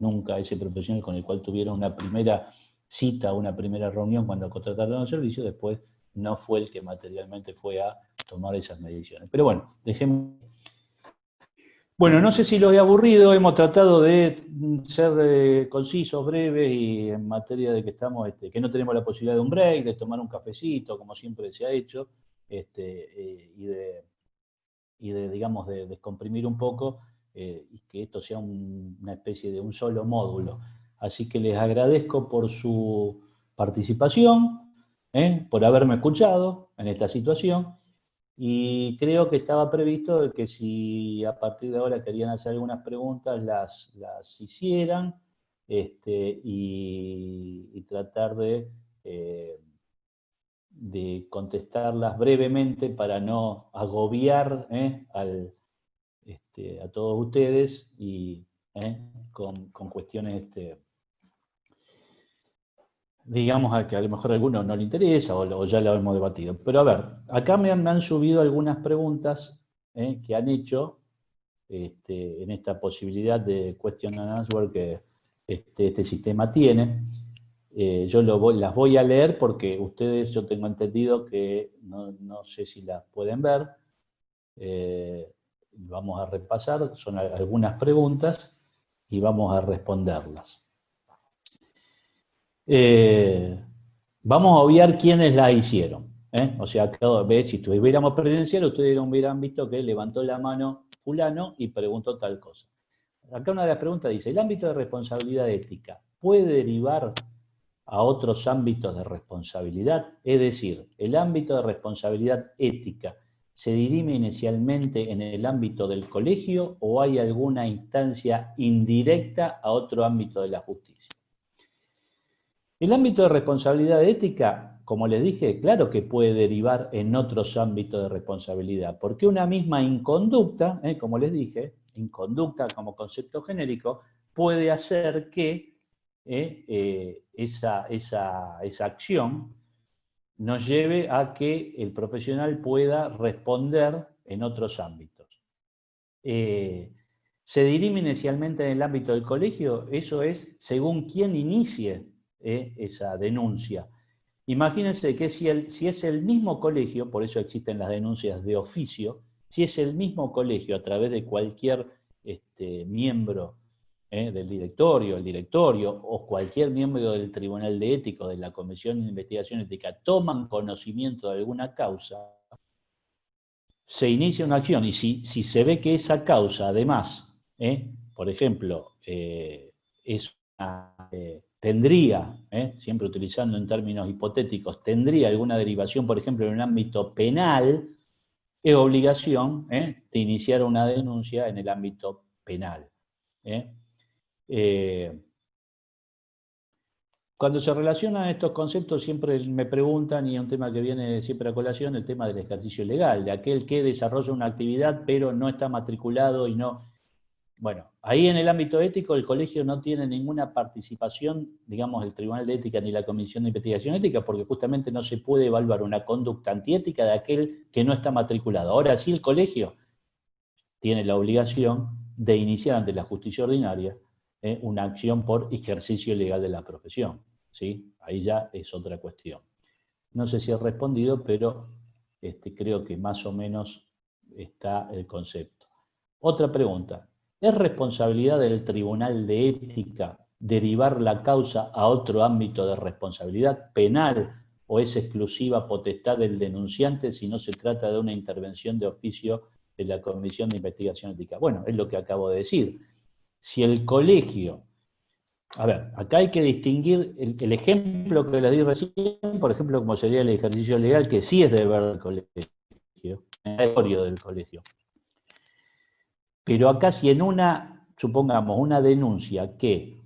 Speaker 2: nunca ese profesional con el cual tuvieron una primera cita, una primera reunión cuando contrataron el servicio, después no fue el que materialmente fue a tomar esas mediciones. Pero bueno, dejemos. Bueno, no sé si lo he aburrido, hemos tratado de ser concisos, breves y en materia de que estamos, que no tenemos la posibilidad de un break, de tomar un cafecito, como siempre se ha hecho, y de, digamos, de descomprimir un poco y que esto sea una especie de un solo módulo. Así que les agradezco por su participación, por haberme escuchado en esta situación. Y creo que estaba previsto que si a partir de ahora querían hacer algunas preguntas, las hicieran, y tratar de contestarlas brevemente para no agobiar a todos ustedes y con cuestiones digamos que a lo mejor a alguno no le interesa o ya lo hemos debatido. Pero a ver, acá me han subido algunas preguntas que han hecho en esta posibilidad de question and answer que este sistema tiene. Yo las voy a leer porque ustedes, yo tengo entendido que no sé si las pueden ver. Vamos a repasar, son algunas preguntas y vamos a responderlas. vamos a obviar quiénes la hicieron. O sea, si estuviéramos presencial, ustedes hubieran visto que levantó la mano fulano y preguntó tal cosa. Acá una de las preguntas dice, ¿el ámbito de responsabilidad ética puede derivar a otros ámbitos de responsabilidad? Es decir, ¿el ámbito de responsabilidad ética se dirime inicialmente en el ámbito del colegio o hay alguna instancia indirecta a otro ámbito de la justicia? El ámbito de responsabilidad ética, como les dije, claro que puede derivar en otros ámbitos de responsabilidad, porque una misma inconducta, como les dije, inconducta como concepto genérico, puede hacer que esa acción nos lleve a que el profesional pueda responder en otros ámbitos. ¿Se dirime inicialmente en el ámbito del colegio? Eso es según quién inicie esa denuncia. Imagínense que si es el mismo colegio, por eso existen las denuncias de oficio, si es el mismo colegio a través de cualquier miembro del directorio, el directorio o cualquier miembro del Tribunal de Ética o de la Comisión de Investigación Ética toman conocimiento de alguna causa, se inicia una acción y si se ve que esa causa además, por ejemplo, tendría, siempre utilizando en términos hipotéticos, tendría alguna derivación, por ejemplo, en un ámbito penal, es obligación de iniciar una denuncia en el ámbito penal. Cuando se relacionan estos conceptos siempre me preguntan, y es un tema que viene siempre a colación, el tema del ejercicio legal, de aquel que desarrolla una actividad pero no está matriculado y no... Bueno, ahí en el ámbito ético el colegio no tiene ninguna participación, digamos, el Tribunal de Ética ni la Comisión de Investigación Ética, porque justamente no se puede evaluar una conducta antiética de aquel que no está matriculado. Ahora sí el colegio tiene la obligación de iniciar ante la justicia ordinaria una acción por ejercicio legal de la profesión. ¿Sí? Ahí ya es otra cuestión. No sé si he respondido, pero creo que más o menos está el concepto. Otra pregunta. ¿Es responsabilidad del Tribunal de Ética derivar la causa a otro ámbito de responsabilidad penal o es exclusiva potestad del denunciante si no se trata de una intervención de oficio de la Comisión de Investigación Ética? Bueno, es lo que acabo de decir. Si el colegio... A ver, acá hay que distinguir el ejemplo que les di recién, por ejemplo, como sería el ejercicio legal, que sí es deber del colegio, del colegio. Pero acá si en supongamos, una denuncia que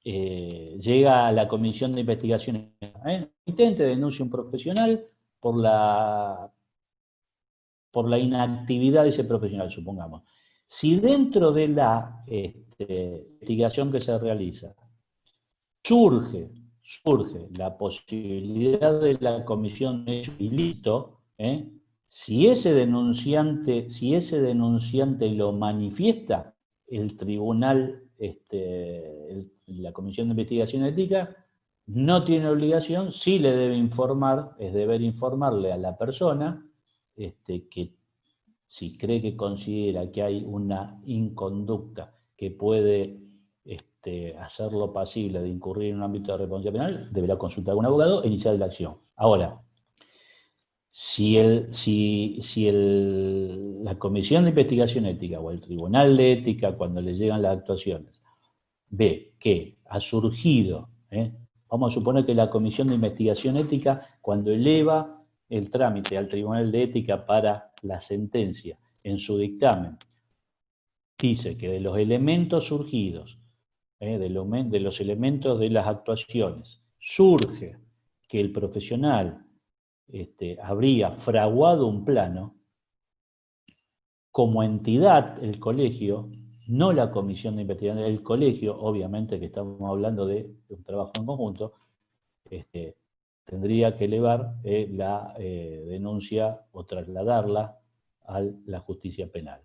Speaker 2: llega a la Comisión de Investigación, denuncia un profesional por la inactividad de ese profesional, supongamos. Si dentro de la investigación que se realiza surge la posibilidad de la comisión de hecho ilícito, si ese denunciante lo manifiesta, el tribunal, la Comisión de Investigación Ética, no tiene obligación, sí le debe informar, es deber informarle a la persona que si cree que considera que hay una inconducta que puede hacerlo pasible de incurrir en un ámbito de responsabilidad penal, deberá consultar a un abogado e iniciar la acción. Ahora, la Comisión de Investigación Ética o el Tribunal de Ética, cuando le llegan las actuaciones, ve que ha surgido, vamos a suponer que la Comisión de Investigación Ética, cuando eleva el trámite al Tribunal de Ética para la sentencia, en su dictamen, dice que de los elementos surgidos, de los elementos de las actuaciones, surge que el profesional habría fraguado un plano, como entidad el colegio, no la Comisión de Investigación, el colegio, obviamente que estamos hablando de un trabajo en conjunto, tendría que elevar la denuncia o trasladarla a la justicia penal.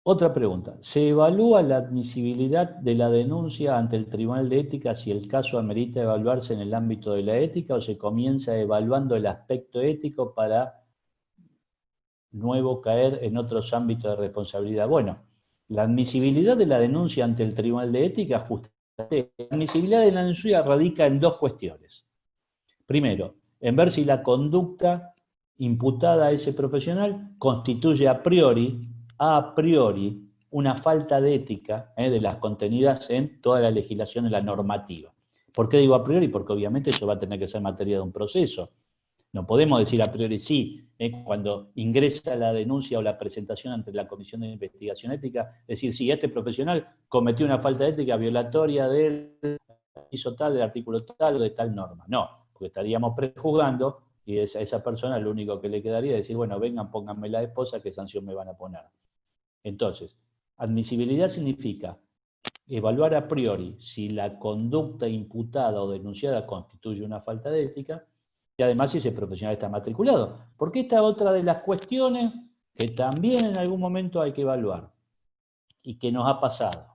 Speaker 2: Otra pregunta. ¿Se evalúa la admisibilidad de la denuncia ante el Tribunal de Ética si el caso amerita evaluarse en el ámbito de la ética o se comienza evaluando el aspecto ético para luego caer en otros ámbitos de responsabilidad? Bueno, la admisibilidad de la denuncia ante el Tribunal de Ética justamente La admisibilidad de la denuncia radica en dos cuestiones. Primero, en ver si la conducta imputada a ese profesional constituye a priori, una falta de ética de las contenidas en toda la legislación y la normativa. ¿Por qué digo a priori? Porque obviamente eso va a tener que ser materia de un proceso. No podemos decir a priori sí, cuando ingresa la denuncia o la presentación ante la Comisión de Investigación Ética, decir, sí, este profesional cometió una falta de ética violatoria del inciso tal, del artículo tal o de tal norma. No, porque estaríamos prejuzgando y a esa persona lo único que le quedaría es decir, bueno, vengan, pónganme la esposa, ¿qué sanción me van a poner? Entonces, admisibilidad significa evaluar a priori si la conducta imputada o denunciada constituye una falta de ética y además si ese profesional está matriculado. Porque esta es otra de las cuestiones que también en algún momento hay que evaluar y que nos ha pasado.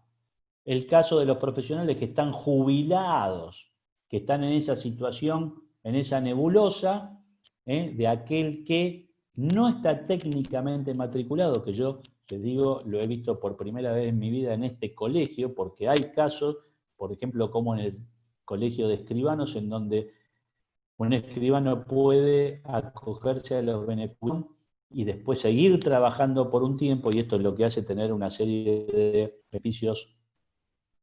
Speaker 2: El caso de los profesionales que están jubilados, que están en esa situación, en esa nebulosa, de aquel que no está técnicamente matriculado, que yo te digo, lo he visto por primera vez en mi vida en este colegio, porque hay casos, por ejemplo, como en el colegio de escribanos, en donde un escribano puede acogerse a los beneficios y después seguir trabajando por un tiempo, y esto es lo que hace tener una serie de beneficios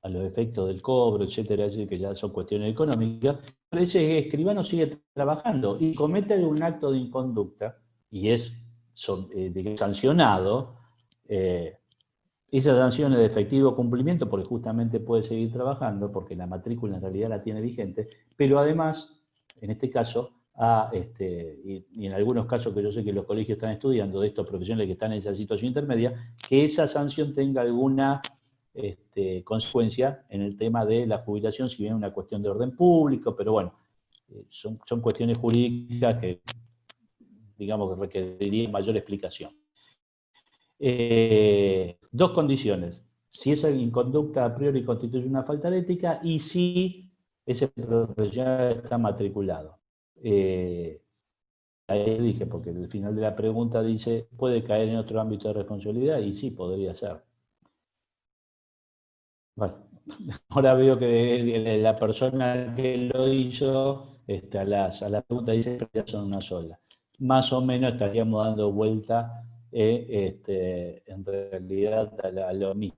Speaker 2: a los efectos del cobro, etcétera, que ya son cuestiones económicas, pero ese escribano sigue trabajando y comete un acto de inconducta y es sancionado. Esa sanción es de efectivo cumplimiento porque justamente puede seguir trabajando, porque la matrícula en realidad la tiene vigente, pero además, en este caso, y en algunos casos que yo sé que los colegios están estudiando de estos profesionales que están en esa situación intermedia, que esa sanción tenga alguna consecuencia en el tema de la jubilación, si bien es una cuestión de orden público, pero bueno, son cuestiones jurídicas que, digamos, que requerirían mayor explicación. Dos condiciones: si esa inconducta a priori constituye una falta de ética y si ese profesional está matriculado. Ahí dije, porque el final de la pregunta dice, ¿puede caer en otro ámbito de responsabilidad? Y sí, podría ser. Bueno, ahora veo que la persona que lo hizo, a la pregunta dice que ya son una sola. Más o menos estaríamos dando vuelta en realidad a lo mismo.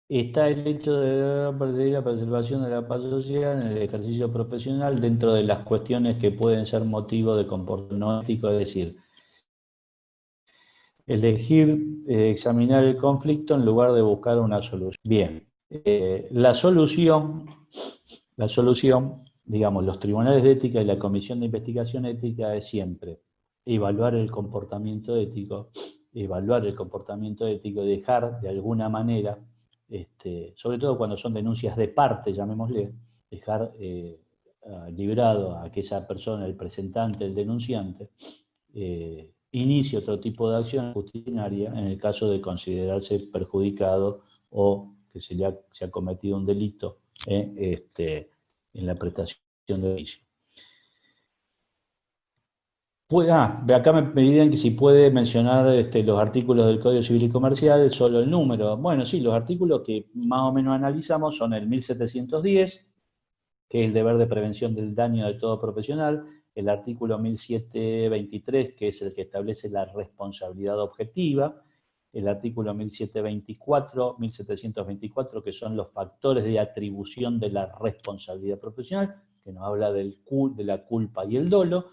Speaker 2: Está el hecho de perseguir la preservación de la paz social en el ejercicio profesional dentro de las cuestiones que pueden ser motivo de comportamiento no ético, es decir, elegir examinar el conflicto en lugar de buscar una solución. Bien, la solución, digamos, los tribunales de ética y la comisión de investigación ética es siempre evaluar el comportamiento ético y dejar de alguna manera, sobre todo cuando son denuncias de parte, llamémosle, dejar librado a que esa persona, el presentante, el denunciante, inicie otro tipo de acción disciplinaria en el caso de considerarse perjudicado o que se ha cometido un delito en la prestación de servicio. Acá me piden que si puede mencionar los artículos del Código Civil y Comercial, solo el número. Bueno, sí, los artículos que más o menos analizamos son el 1710, que es el deber de prevención del daño de todo profesional, el artículo 1723, que es el que establece la responsabilidad objetiva, el artículo 1724, que son los factores de atribución de la responsabilidad profesional, que nos habla de la culpa y el dolo,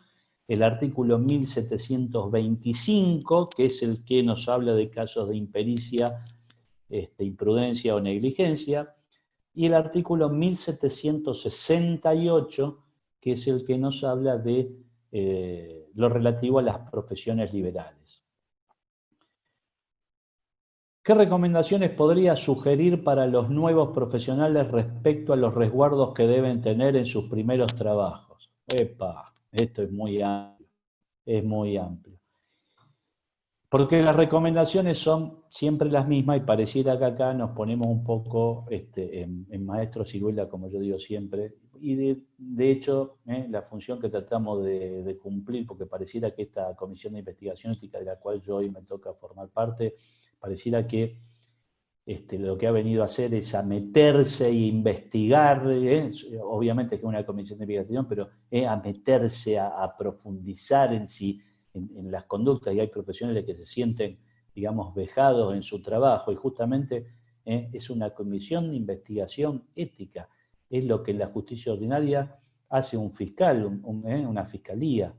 Speaker 2: el artículo 1725, que es el que nos habla de casos de impericia, imprudencia o negligencia, y el artículo 1768, que es el que nos habla de lo relativo a las profesiones liberales. ¿Qué recomendaciones podría sugerir para los nuevos profesionales respecto a los resguardos que deben tener en sus primeros trabajos? Esto es muy amplio. Porque las recomendaciones son siempre las mismas y pareciera que acá nos ponemos un poco en maestro ciruela, como yo digo siempre, y de hecho la función que tratamos de cumplir, porque pareciera que esta comisión de investigación ética de la cual yo hoy me toca formar parte, pareciera que lo que ha venido a hacer es a meterse e investigar, obviamente que es una comisión de investigación, pero a meterse, a profundizar en las conductas, y hay profesionales que se sienten, digamos, vejados en su trabajo, y justamente es una comisión de investigación ética, es lo que la justicia ordinaria hace un fiscal, una fiscalía.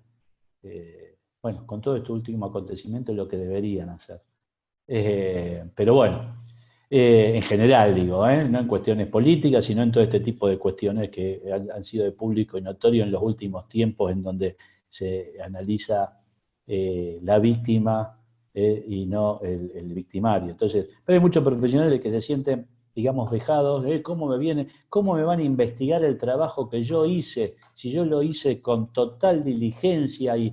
Speaker 2: Bueno, con todo este último acontecimiento es lo que deberían hacer. Pero bueno, en general digo, no en cuestiones políticas, sino en todo este tipo de cuestiones que han sido de público y notorio en los últimos tiempos, en donde se analiza la víctima y no el victimario. Entonces, pero hay muchos profesionales que se sienten, digamos, vejados, ¿cómo me van a investigar el trabajo que yo hice? Si yo lo hice con total diligencia y...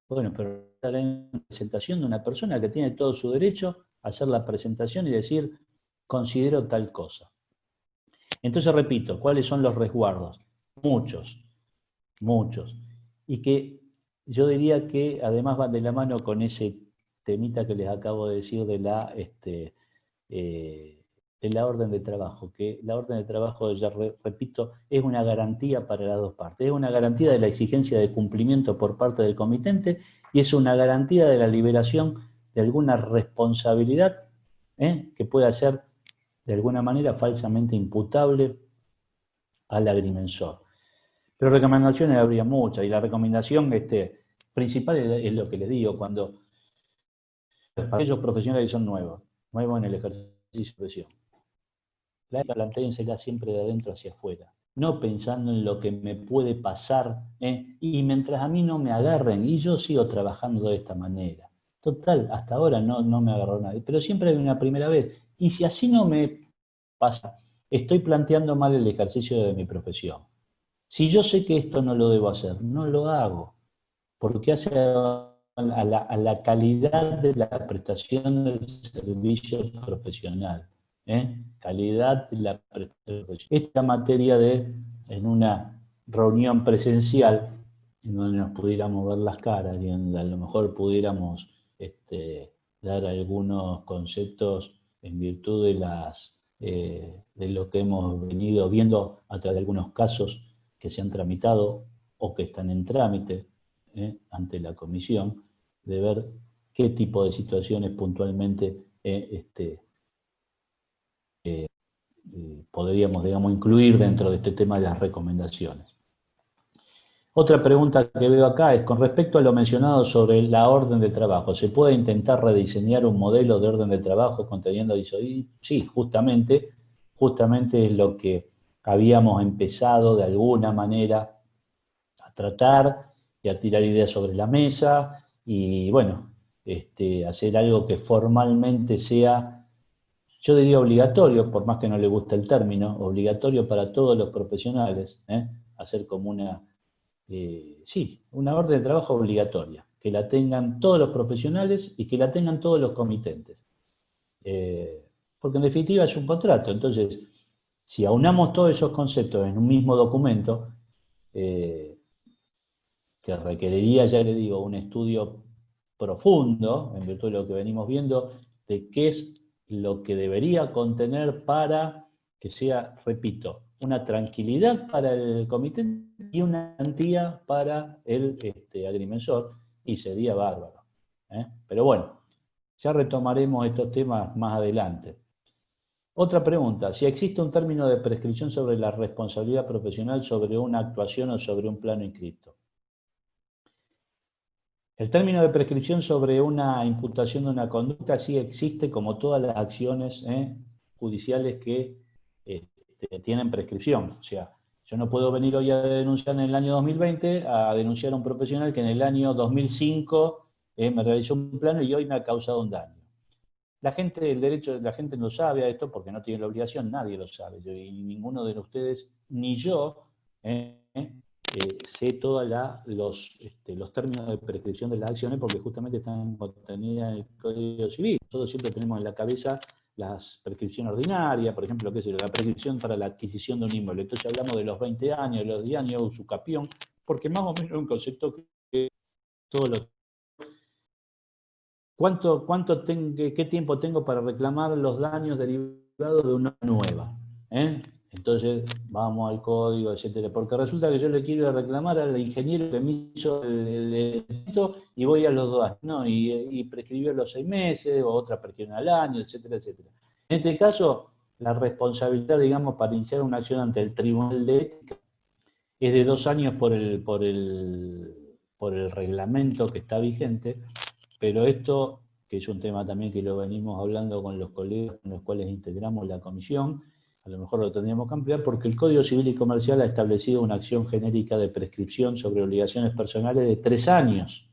Speaker 2: Bueno, pero estar en presentación de una persona que tiene todo su derecho a hacer la presentación y decir, considero tal cosa. Entonces, repito, ¿cuáles son los resguardos? Muchos, muchos. Y que yo diría que además van de la mano con ese temita que les acabo de decir de la orden de trabajo, que la orden de trabajo, ya repito, es una garantía para las dos partes, es una garantía de la exigencia de cumplimiento por parte del comitente y es una garantía de la liberación de alguna responsabilidad que pueda ser de alguna manera falsamente imputable al agrimensor. Pero recomendaciones habría muchas, y la recomendación principal es lo que les digo, cuando para aquellos profesionales que son nuevos en el ejercicio de profesión, plantéensela siempre de adentro hacia afuera, no pensando en lo que me puede pasar, y mientras a mí no me agarren, y yo sigo trabajando de esta manera. Total, hasta ahora no me agarró nadie, pero siempre hay una primera vez, y si así no me pasa, estoy planteando mal el ejercicio de mi profesión. Si yo sé que esto no lo debo hacer, no lo hago, porque hace a la calidad de la prestación del servicio profesional. Calidad de la prestación profesional. Esta materia en una reunión presencial, en donde nos pudiéramos ver las caras y en donde a lo mejor pudiéramos dar algunos conceptos en virtud de lo que hemos venido viendo a través de algunos casos que se han tramitado o que están en trámite ante la comisión, de ver qué tipo de situaciones puntualmente podríamos, digamos, incluir dentro de este tema de las recomendaciones. Otra pregunta que veo acá es, con respecto a lo mencionado sobre la orden de trabajo, ¿se puede intentar rediseñar un modelo de orden de trabajo conteniendo disonancia? Sí, justamente es lo que habíamos empezado de alguna manera a tratar y a tirar ideas sobre la mesa y, bueno, hacer algo que formalmente sea, yo diría obligatorio, por más que no le guste el término, obligatorio para todos los profesionales, hacer como una orden de trabajo obligatoria, que la tengan todos los profesionales y que la tengan todos los comitentes. Porque en definitiva es un contrato, entonces, si aunamos todos esos conceptos en un mismo documento, que requeriría, ya le digo, un estudio profundo, en virtud de lo que venimos viendo, de qué es lo que debería contener para que sea, repito, una tranquilidad para el comité y una garantía para el agrimensor, y sería bárbaro. Pero bueno, ya retomaremos estos temas más adelante. Otra pregunta, si existe un término de prescripción sobre la responsabilidad profesional sobre una actuación o sobre un plano inscripto. El término de prescripción sobre una imputación de una conducta sí existe, como todas las acciones judiciales que tienen prescripción. O sea, yo no puedo venir hoy a denunciar en el año 2020 a denunciar a un profesional que en el año 2005 me realizó un plano y hoy me ha causado un daño. La gente no sabe a esto porque no tiene la obligación, nadie lo sabe. Y ninguno de ustedes, ni yo, sé todos los términos de prescripción de las acciones porque justamente están contenidas en el Código Civil. Nosotros siempre tenemos en la cabeza las prescripciones ordinarias, por ejemplo, la prescripción para la adquisición de un inmueble. Entonces hablamos de los 20 años, los 10 años, usucapión, porque más o menos es un concepto que todos los ¿qué tiempo tengo para reclamar los daños derivados de una nueva? Entonces, vamos al código, etcétera. Porque resulta que yo le quiero reclamar al ingeniero que me hizo el y voy a los 2 años, ¿no? Y prescribió los 6 meses, o otra prescribió al año, etcétera, etcétera. En este caso, la responsabilidad, digamos, para iniciar una acción ante el Tribunal de Ética es de 2 años por el reglamento que está vigente, pero esto, que es un tema también que lo venimos hablando con los colegas con los cuales integramos la comisión, a lo mejor lo tendríamos que ampliar, porque el Código Civil y Comercial ha establecido una acción genérica de prescripción sobre obligaciones personales de 3 años.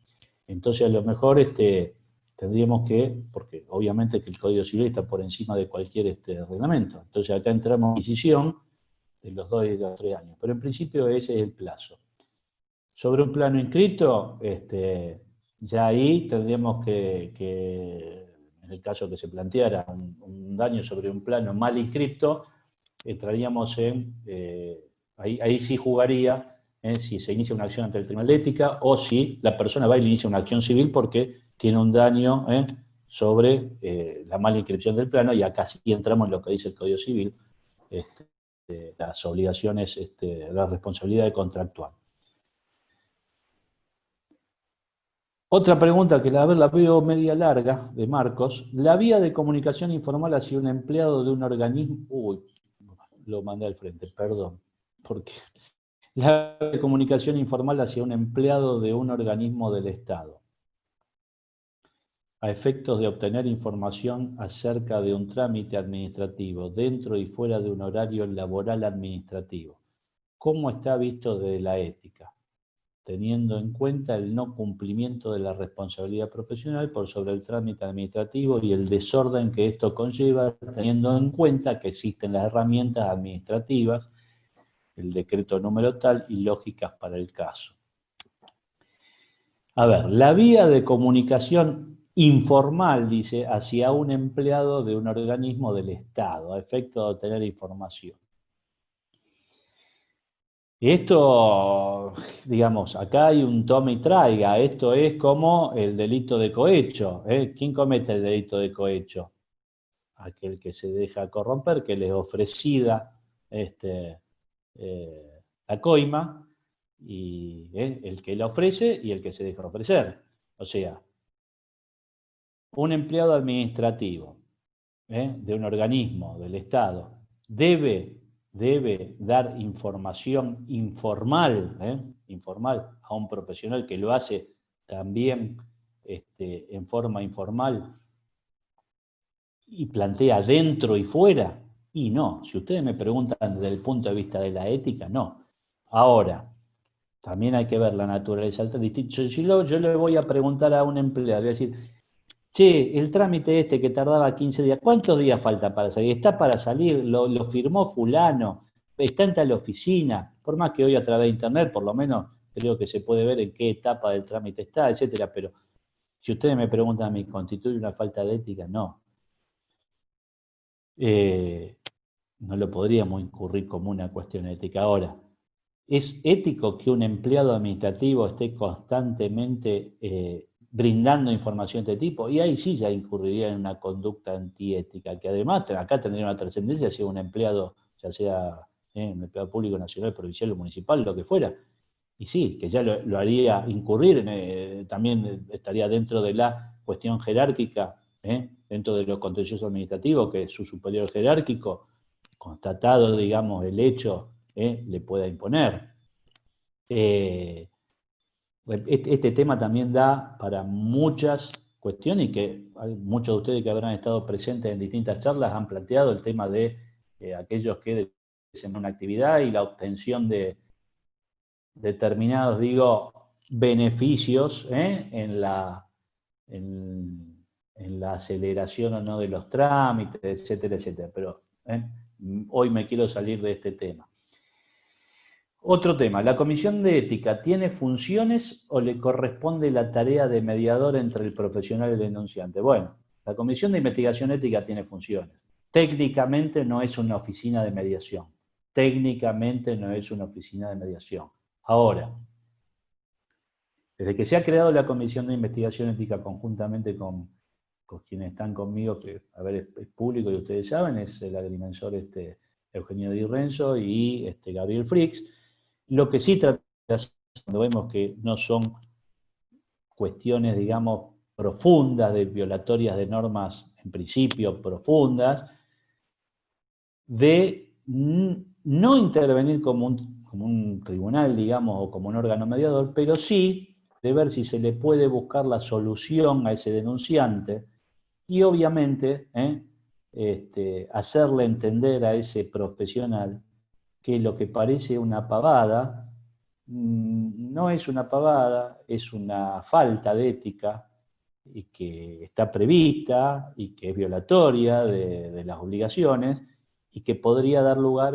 Speaker 2: Entonces, a lo mejor tendríamos que, porque obviamente que el Código Civil está por encima de cualquier reglamento. Entonces, acá entramos en decisión de los 2 y los 3 años. Pero en principio ese es el plazo. Sobre un plano inscrito, ya ahí tendríamos que, en el caso que se planteara un daño sobre un plano mal inscrito, entraríamos ahí sí jugaría si se inicia una acción ante el Tribunal de Ética o si la persona va y le inicia una acción civil porque tiene un daño sobre la mala inscripción del plano, y acá sí entramos en lo que dice el Código Civil, las obligaciones, la responsabilidad contractual. Otra pregunta que la veo media larga, de Marcos. La vía de comunicación informal hacia un empleado de un organismo... Uy, lo mandé al frente, perdón. Porque la vía de comunicación informal hacia un empleado de un organismo del Estado, a efectos de obtener información acerca de un trámite administrativo dentro y fuera de un horario laboral administrativo. ¿Cómo está visto desde la ética? Teniendo en cuenta el no cumplimiento de la responsabilidad profesional por sobre el trámite administrativo y el desorden que esto conlleva, teniendo en cuenta que existen las herramientas administrativas, el decreto número tal y lógicas para el caso. A ver, la vía de comunicación informal, dice, hacia un empleado de un organismo del Estado, a efecto de obtener información. Esto, digamos, acá hay un toma y traiga. Esto es como el delito de cohecho. ¿Quién comete el delito de cohecho? Aquel que se deja corromper, que le ofrecida la coima, y el que la ofrece y el que se deja ofrecer. O sea, un empleado administrativo de un organismo del Estado debe dar información informal a un profesional que lo hace también en forma informal y plantea dentro y fuera. Y no, si ustedes me preguntan desde el punto de vista de la ética, no. Ahora, también hay que ver la naturaleza distinta. Yo le voy a preguntar a un empleado, voy a decir, che, el trámite que tardaba 15 días, ¿cuántos días falta para salir? ¿Está para salir? ¿Lo firmó fulano? ¿Está en tal oficina? Por más que hoy a través de internet, por lo menos, creo que se puede ver en qué etapa del trámite está, etcétera. Pero si ustedes me preguntan a mí, ¿constituye una falta de ética? No. No lo podríamos incurrir como una cuestión ética. Ahora, ¿es ético que un empleado administrativo esté constantemente brindando información de este tipo? Y ahí sí ya incurriría en una conducta antiética, que además acá tendría una trascendencia si un empleado, ya sea un empleado público, nacional, provincial o municipal, lo que fuera. Y sí, que ya lo haría incurrir, también estaría dentro de la cuestión jerárquica, dentro de lo contencioso administrativo, que su superior jerárquico, constatado, digamos, el hecho, le pueda imponer. Este tema también da para muchas cuestiones, y que hay muchos de ustedes que habrán estado presentes en distintas charlas han planteado el tema de aquellos que hacen una actividad y la obtención de determinados, beneficios en la aceleración o no de los trámites, etcétera, etcétera. Pero hoy me quiero salir de este tema. Otro tema, ¿la Comisión de Ética tiene funciones o le corresponde la tarea de mediador entre el profesional y el denunciante? Bueno, la Comisión de Investigación Ética tiene funciones. Técnicamente no es una oficina de mediación. Técnicamente no es una oficina de mediación. Ahora, Desde que se ha creado la Comisión de Investigación Ética conjuntamente con quienes están conmigo, que a ver, es público y ustedes saben, es el agrimensor Eugenio Di Renzo y Gabriel Fricks. Lo que sí trata de hacer, cuando vemos que no son cuestiones, digamos, profundas, violatorias de normas, en principio profundas, de no intervenir como un tribunal, digamos, o como un órgano mediador, pero sí de ver si se le puede buscar la solución a ese denunciante y obviamente hacerle entender a ese profesional que lo que parece una pavada no es una pavada, es una falta de ética y que está prevista y que es violatoria de las obligaciones y que podría dar lugar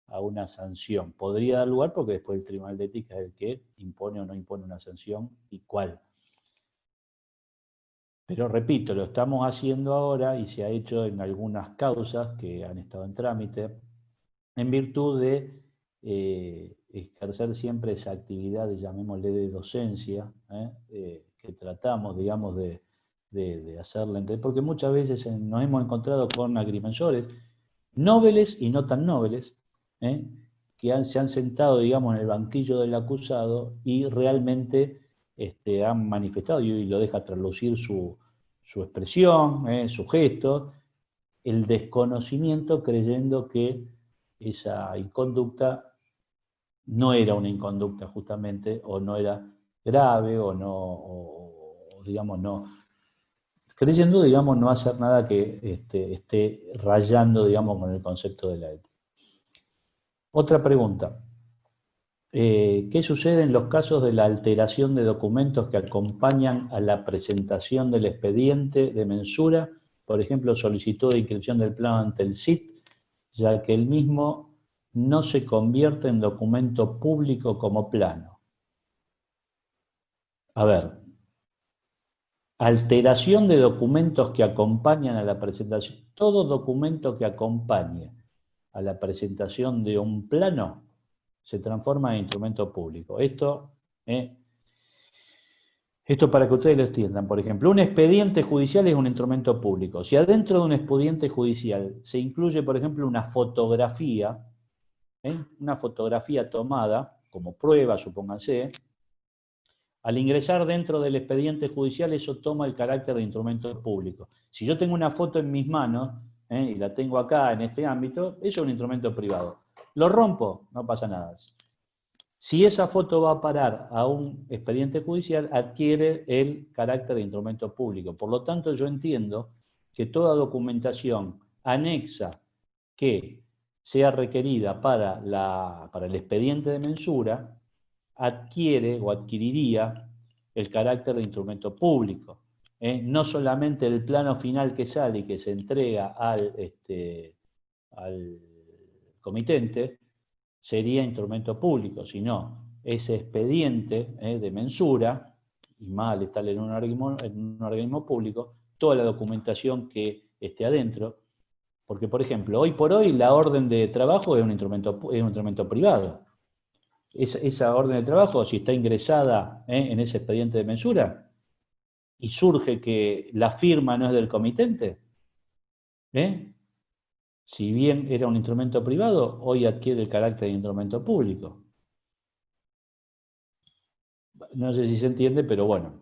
Speaker 2: a una sanción. Podría dar lugar porque después el Tribunal de Ética es el que impone o no impone una sanción y cuál. Pero repito, lo estamos haciendo ahora y se ha hecho en algunas causas que han estado en trámite en virtud de ejercer siempre esa actividad, llamémosle de docencia, que tratamos, digamos, de hacerla entender, porque muchas veces nos hemos encontrado con agrimensores nobles y no tan nobles, que se han sentado, digamos, en el banquillo del acusado y realmente han manifestado, y lo deja traslucir su expresión, su gesto, el desconocimiento creyendo que esa inconducta no era una inconducta justamente, o no era grave, o no, o digamos, no, creyendo, digamos, no hacer nada que esté rayando, digamos, con el concepto de la ética. Otra pregunta. ¿Qué sucede en los casos de la alteración de documentos que acompañan a la presentación del expediente de mensura? Por ejemplo, solicitud de inscripción del plano ante el CIT, ya que el mismo no se convierte en documento público como plano. A ver, alteración de documentos que acompañan a la presentación. Todo documento que acompañe a la presentación de un plano se transforma en instrumento público. Esto para que ustedes lo entiendan. Por ejemplo, un expediente judicial es un instrumento público. Si adentro de un expediente judicial se incluye, por ejemplo, una fotografía tomada como prueba, supónganse, al ingresar dentro del expediente judicial eso toma el carácter de instrumento público. Si yo tengo una foto en mis manos, y la tengo acá en este ámbito, eso es un instrumento privado. Lo rompo, no pasa nada. Si esa foto va a parar a un expediente judicial, adquiere el carácter de instrumento público. Por lo tanto, yo entiendo que toda documentación anexa que sea requerida para el expediente de mensura, adquiere o adquiriría el carácter de instrumento público. No solamente el plano final que sale y que se entrega al comitente sería instrumento público, sino ese expediente de mensura, y más al estar en un organismo público, toda la documentación que esté adentro, porque por ejemplo, hoy por hoy la orden de trabajo es un instrumento privado. Esa orden de trabajo, si está ingresada en ese expediente de mensura, y surge que la firma no es del comitente, si bien era un instrumento privado, hoy adquiere el carácter de instrumento público. No sé si se entiende, pero bueno.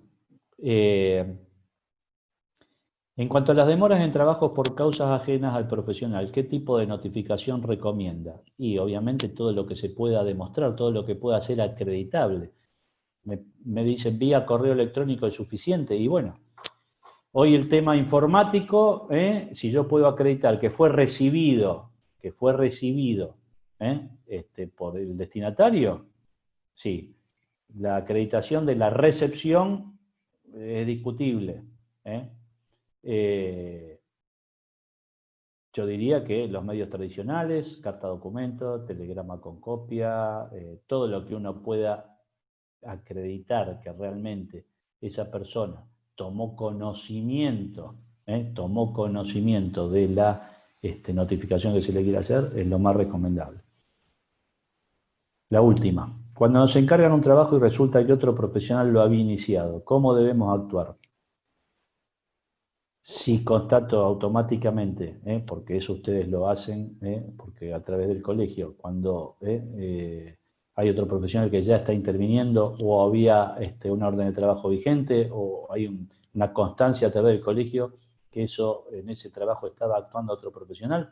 Speaker 2: En cuanto a las demoras en trabajos por causas ajenas al profesional, ¿qué tipo de notificación recomienda? Y obviamente todo lo que se pueda demostrar, todo lo que pueda ser acreditable. Me dicen vía correo electrónico es suficiente, y bueno, hoy el tema informático, si yo puedo acreditar que fue recibido por el destinatario, sí. La acreditación de la recepción es discutible. Yo diría que los medios tradicionales, carta documento, telegrama con copia, todo lo que uno pueda acreditar que realmente esa persona tomó conocimiento de la notificación que se le quiere hacer, es lo más recomendable. La última. Cuando nos encargan un trabajo y resulta que otro profesional lo había iniciado, ¿cómo debemos actuar? Si constato automáticamente, porque eso ustedes lo hacen, porque a través del colegio, cuando hay otro profesional que ya está interviniendo o había una orden de trabajo vigente o hay una constancia a través del colegio que eso en ese trabajo estaba actuando otro profesional,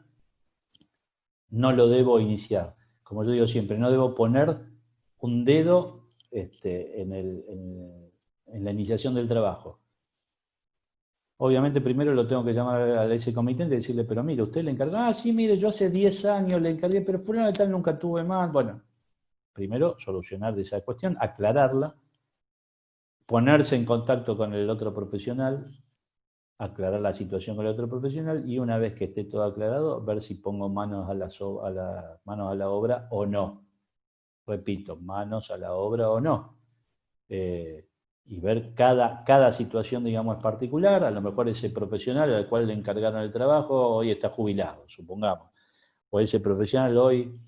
Speaker 2: no lo debo iniciar. Como yo digo siempre, no debo poner un dedo en la iniciación del trabajo. Obviamente primero lo tengo que llamar a ese comitente y decirle, pero mire, usted le encargó, sí, mire, yo hace 10 años le encargué, pero fulano de tal nunca tuve más. Bueno, primero solucionar esa cuestión, aclararla, ponerse en contacto con el otro profesional, aclarar la situación con el otro profesional y una vez que esté todo aclarado, ver si pongo manos a la obra o no. Repito, manos a la obra o no. Y ver cada situación, digamos, es particular. A lo mejor ese profesional al cual le encargaron el trabajo hoy está jubilado, supongamos. O ese profesional hoy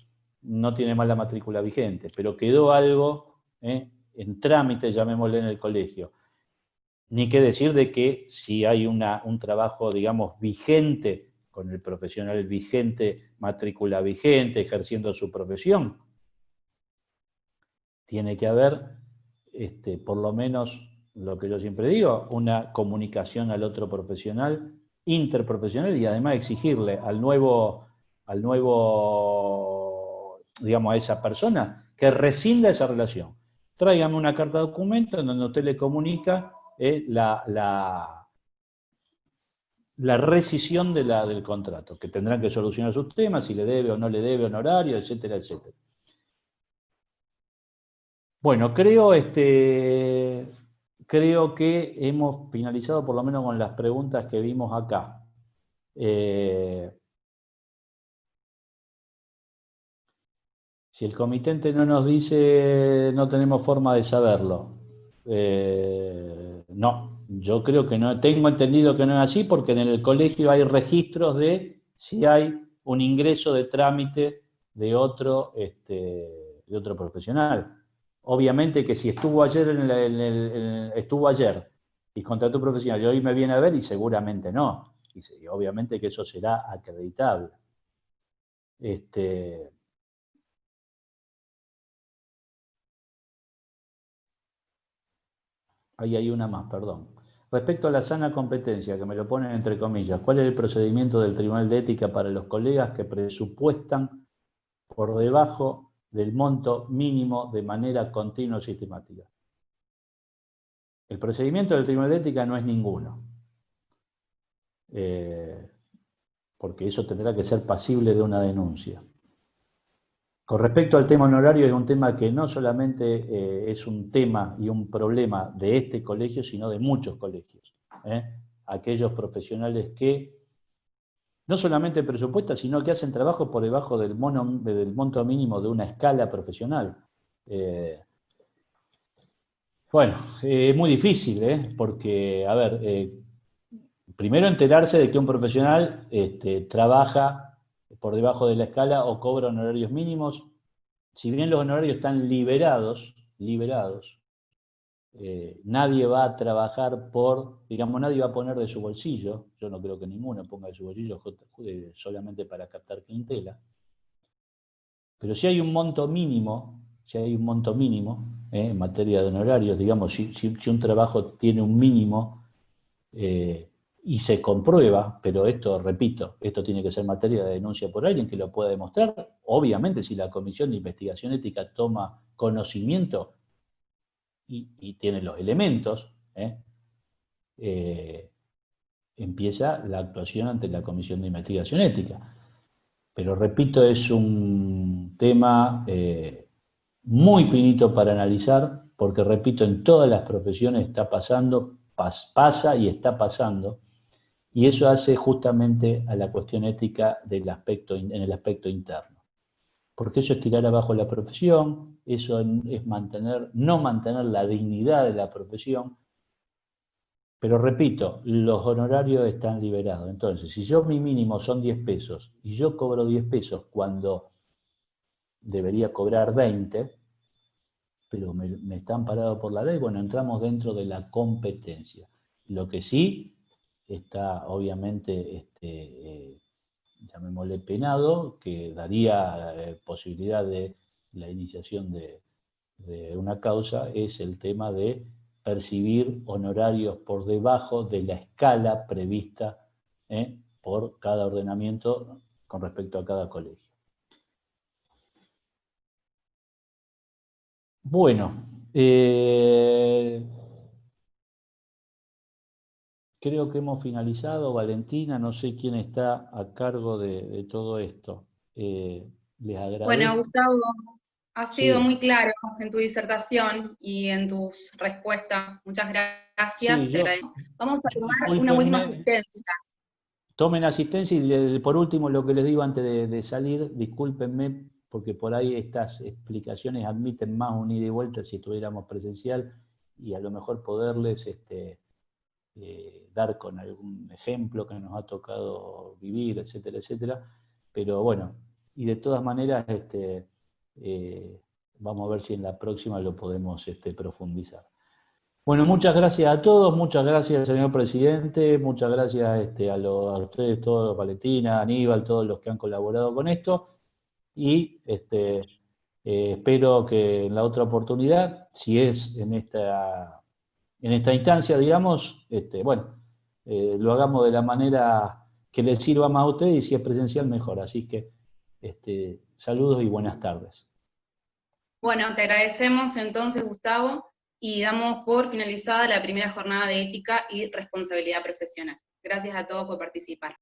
Speaker 2: no tiene más la matrícula vigente, pero quedó algo en trámite, llamémosle, en el colegio. Ni qué decir de que si hay un trabajo, digamos, vigente, con el profesional vigente, matrícula vigente, ejerciendo su profesión, tiene que haber, por lo menos, lo que yo siempre digo, una comunicación al otro profesional, interprofesional, y además exigirle al nuevo, digamos, a esa persona que rescinda esa relación. Tráigame una carta de documento en donde usted le comunica la rescisión del contrato, que tendrán que solucionar sus temas, si le debe o no le debe honorario, etcétera, etcétera. Bueno, creo que hemos finalizado por lo menos con las preguntas que vimos acá. Si el comitente no nos dice, no tenemos forma de saberlo. No, yo creo que no. Tengo entendido que no es así porque en el colegio hay registros de si hay un ingreso de trámite de otro profesional. Obviamente que si estuvo ayer estuvo ayer y contrató un profesional y hoy me viene a ver y seguramente no. Y obviamente que eso será acreditable. Ahí hay una más, perdón. Respecto a la sana competencia, que me lo ponen entre comillas, ¿cuál es el procedimiento del Tribunal de Ética para los colegas que presupuestan por debajo del monto mínimo de manera continua y sistemática? El procedimiento del Tribunal de Ética no es ninguno, porque eso tendrá que ser pasible de una denuncia. Con respecto al tema honorario, es un tema que no solamente es un tema y un problema de este colegio, sino de muchos colegios. Aquellos profesionales que no solamente presupuestan, sino que hacen trabajo por debajo del monto mínimo de una escala profesional. Bueno, es muy difícil, porque, a ver, primero enterarse de que un profesional trabaja por debajo de la escala o cobra honorarios mínimos. Si bien los honorarios están liberados, nadie va a trabajar digamos, nadie va a poner de su bolsillo, yo no creo que ninguno ponga de su bolsillo solamente para captar clientela, pero si hay un monto mínimo, en materia de honorarios, digamos, si un trabajo tiene un mínimo y se comprueba, pero esto, repito, esto tiene que ser materia de denuncia por alguien que lo pueda demostrar, obviamente si la Comisión de Investigación Ética toma conocimiento y tiene los elementos, empieza la actuación ante la Comisión de Investigación Ética. Pero repito, es un tema muy finito para analizar, porque repito, en todas las profesiones está pasando, pasa y está pasando, y eso hace justamente a la cuestión ética en el aspecto interno. Porque eso es tirar abajo la profesión, eso es no mantener la dignidad de la profesión. Pero repito, los honorarios están liberados. Entonces, si mi mínimo son 10 pesos y yo cobro 10 pesos cuando debería cobrar 20, pero me están parados por la ley, bueno, entramos dentro de la competencia. Lo que sí está obviamente, llamémosle penado, que daría posibilidad de la iniciación de una causa, es el tema de percibir honorarios por debajo de la escala prevista por cada ordenamiento con respecto a cada colegio. Bueno, creo que hemos finalizado. Valentina, no sé quién está a cargo de todo esto. Les agradezco.
Speaker 3: Bueno, Gustavo, has sido
Speaker 2: Sí.
Speaker 3: muy claro en tu disertación y en tus respuestas. Muchas gracias,
Speaker 2: Sí,
Speaker 3: te agradezco. Vamos a tomar una
Speaker 2: discúlpenme,
Speaker 3: última asistencia.
Speaker 2: Tomen asistencia y por último lo que les digo antes de salir, discúlpenme porque por ahí estas explicaciones admiten más un ida y vuelta si estuviéramos presencial y a lo mejor poderles dar con algún ejemplo que nos ha tocado vivir, etcétera, etcétera. Pero bueno, y de todas maneras vamos a ver si en la próxima lo podemos profundizar. Bueno, muchas gracias a todos, muchas gracias señor presidente, muchas gracias a ustedes todos, Valentina, Aníbal, todos los que han colaborado con esto, y espero que en la otra oportunidad, si es en esta instancia, digamos, lo hagamos de la manera que les sirva más a ustedes, y si es presencial, mejor. Así que saludos y buenas tardes.
Speaker 3: Bueno, te agradecemos entonces, Gustavo, y damos por finalizada la primera jornada de ética y responsabilidad profesional. Gracias a todos por participar.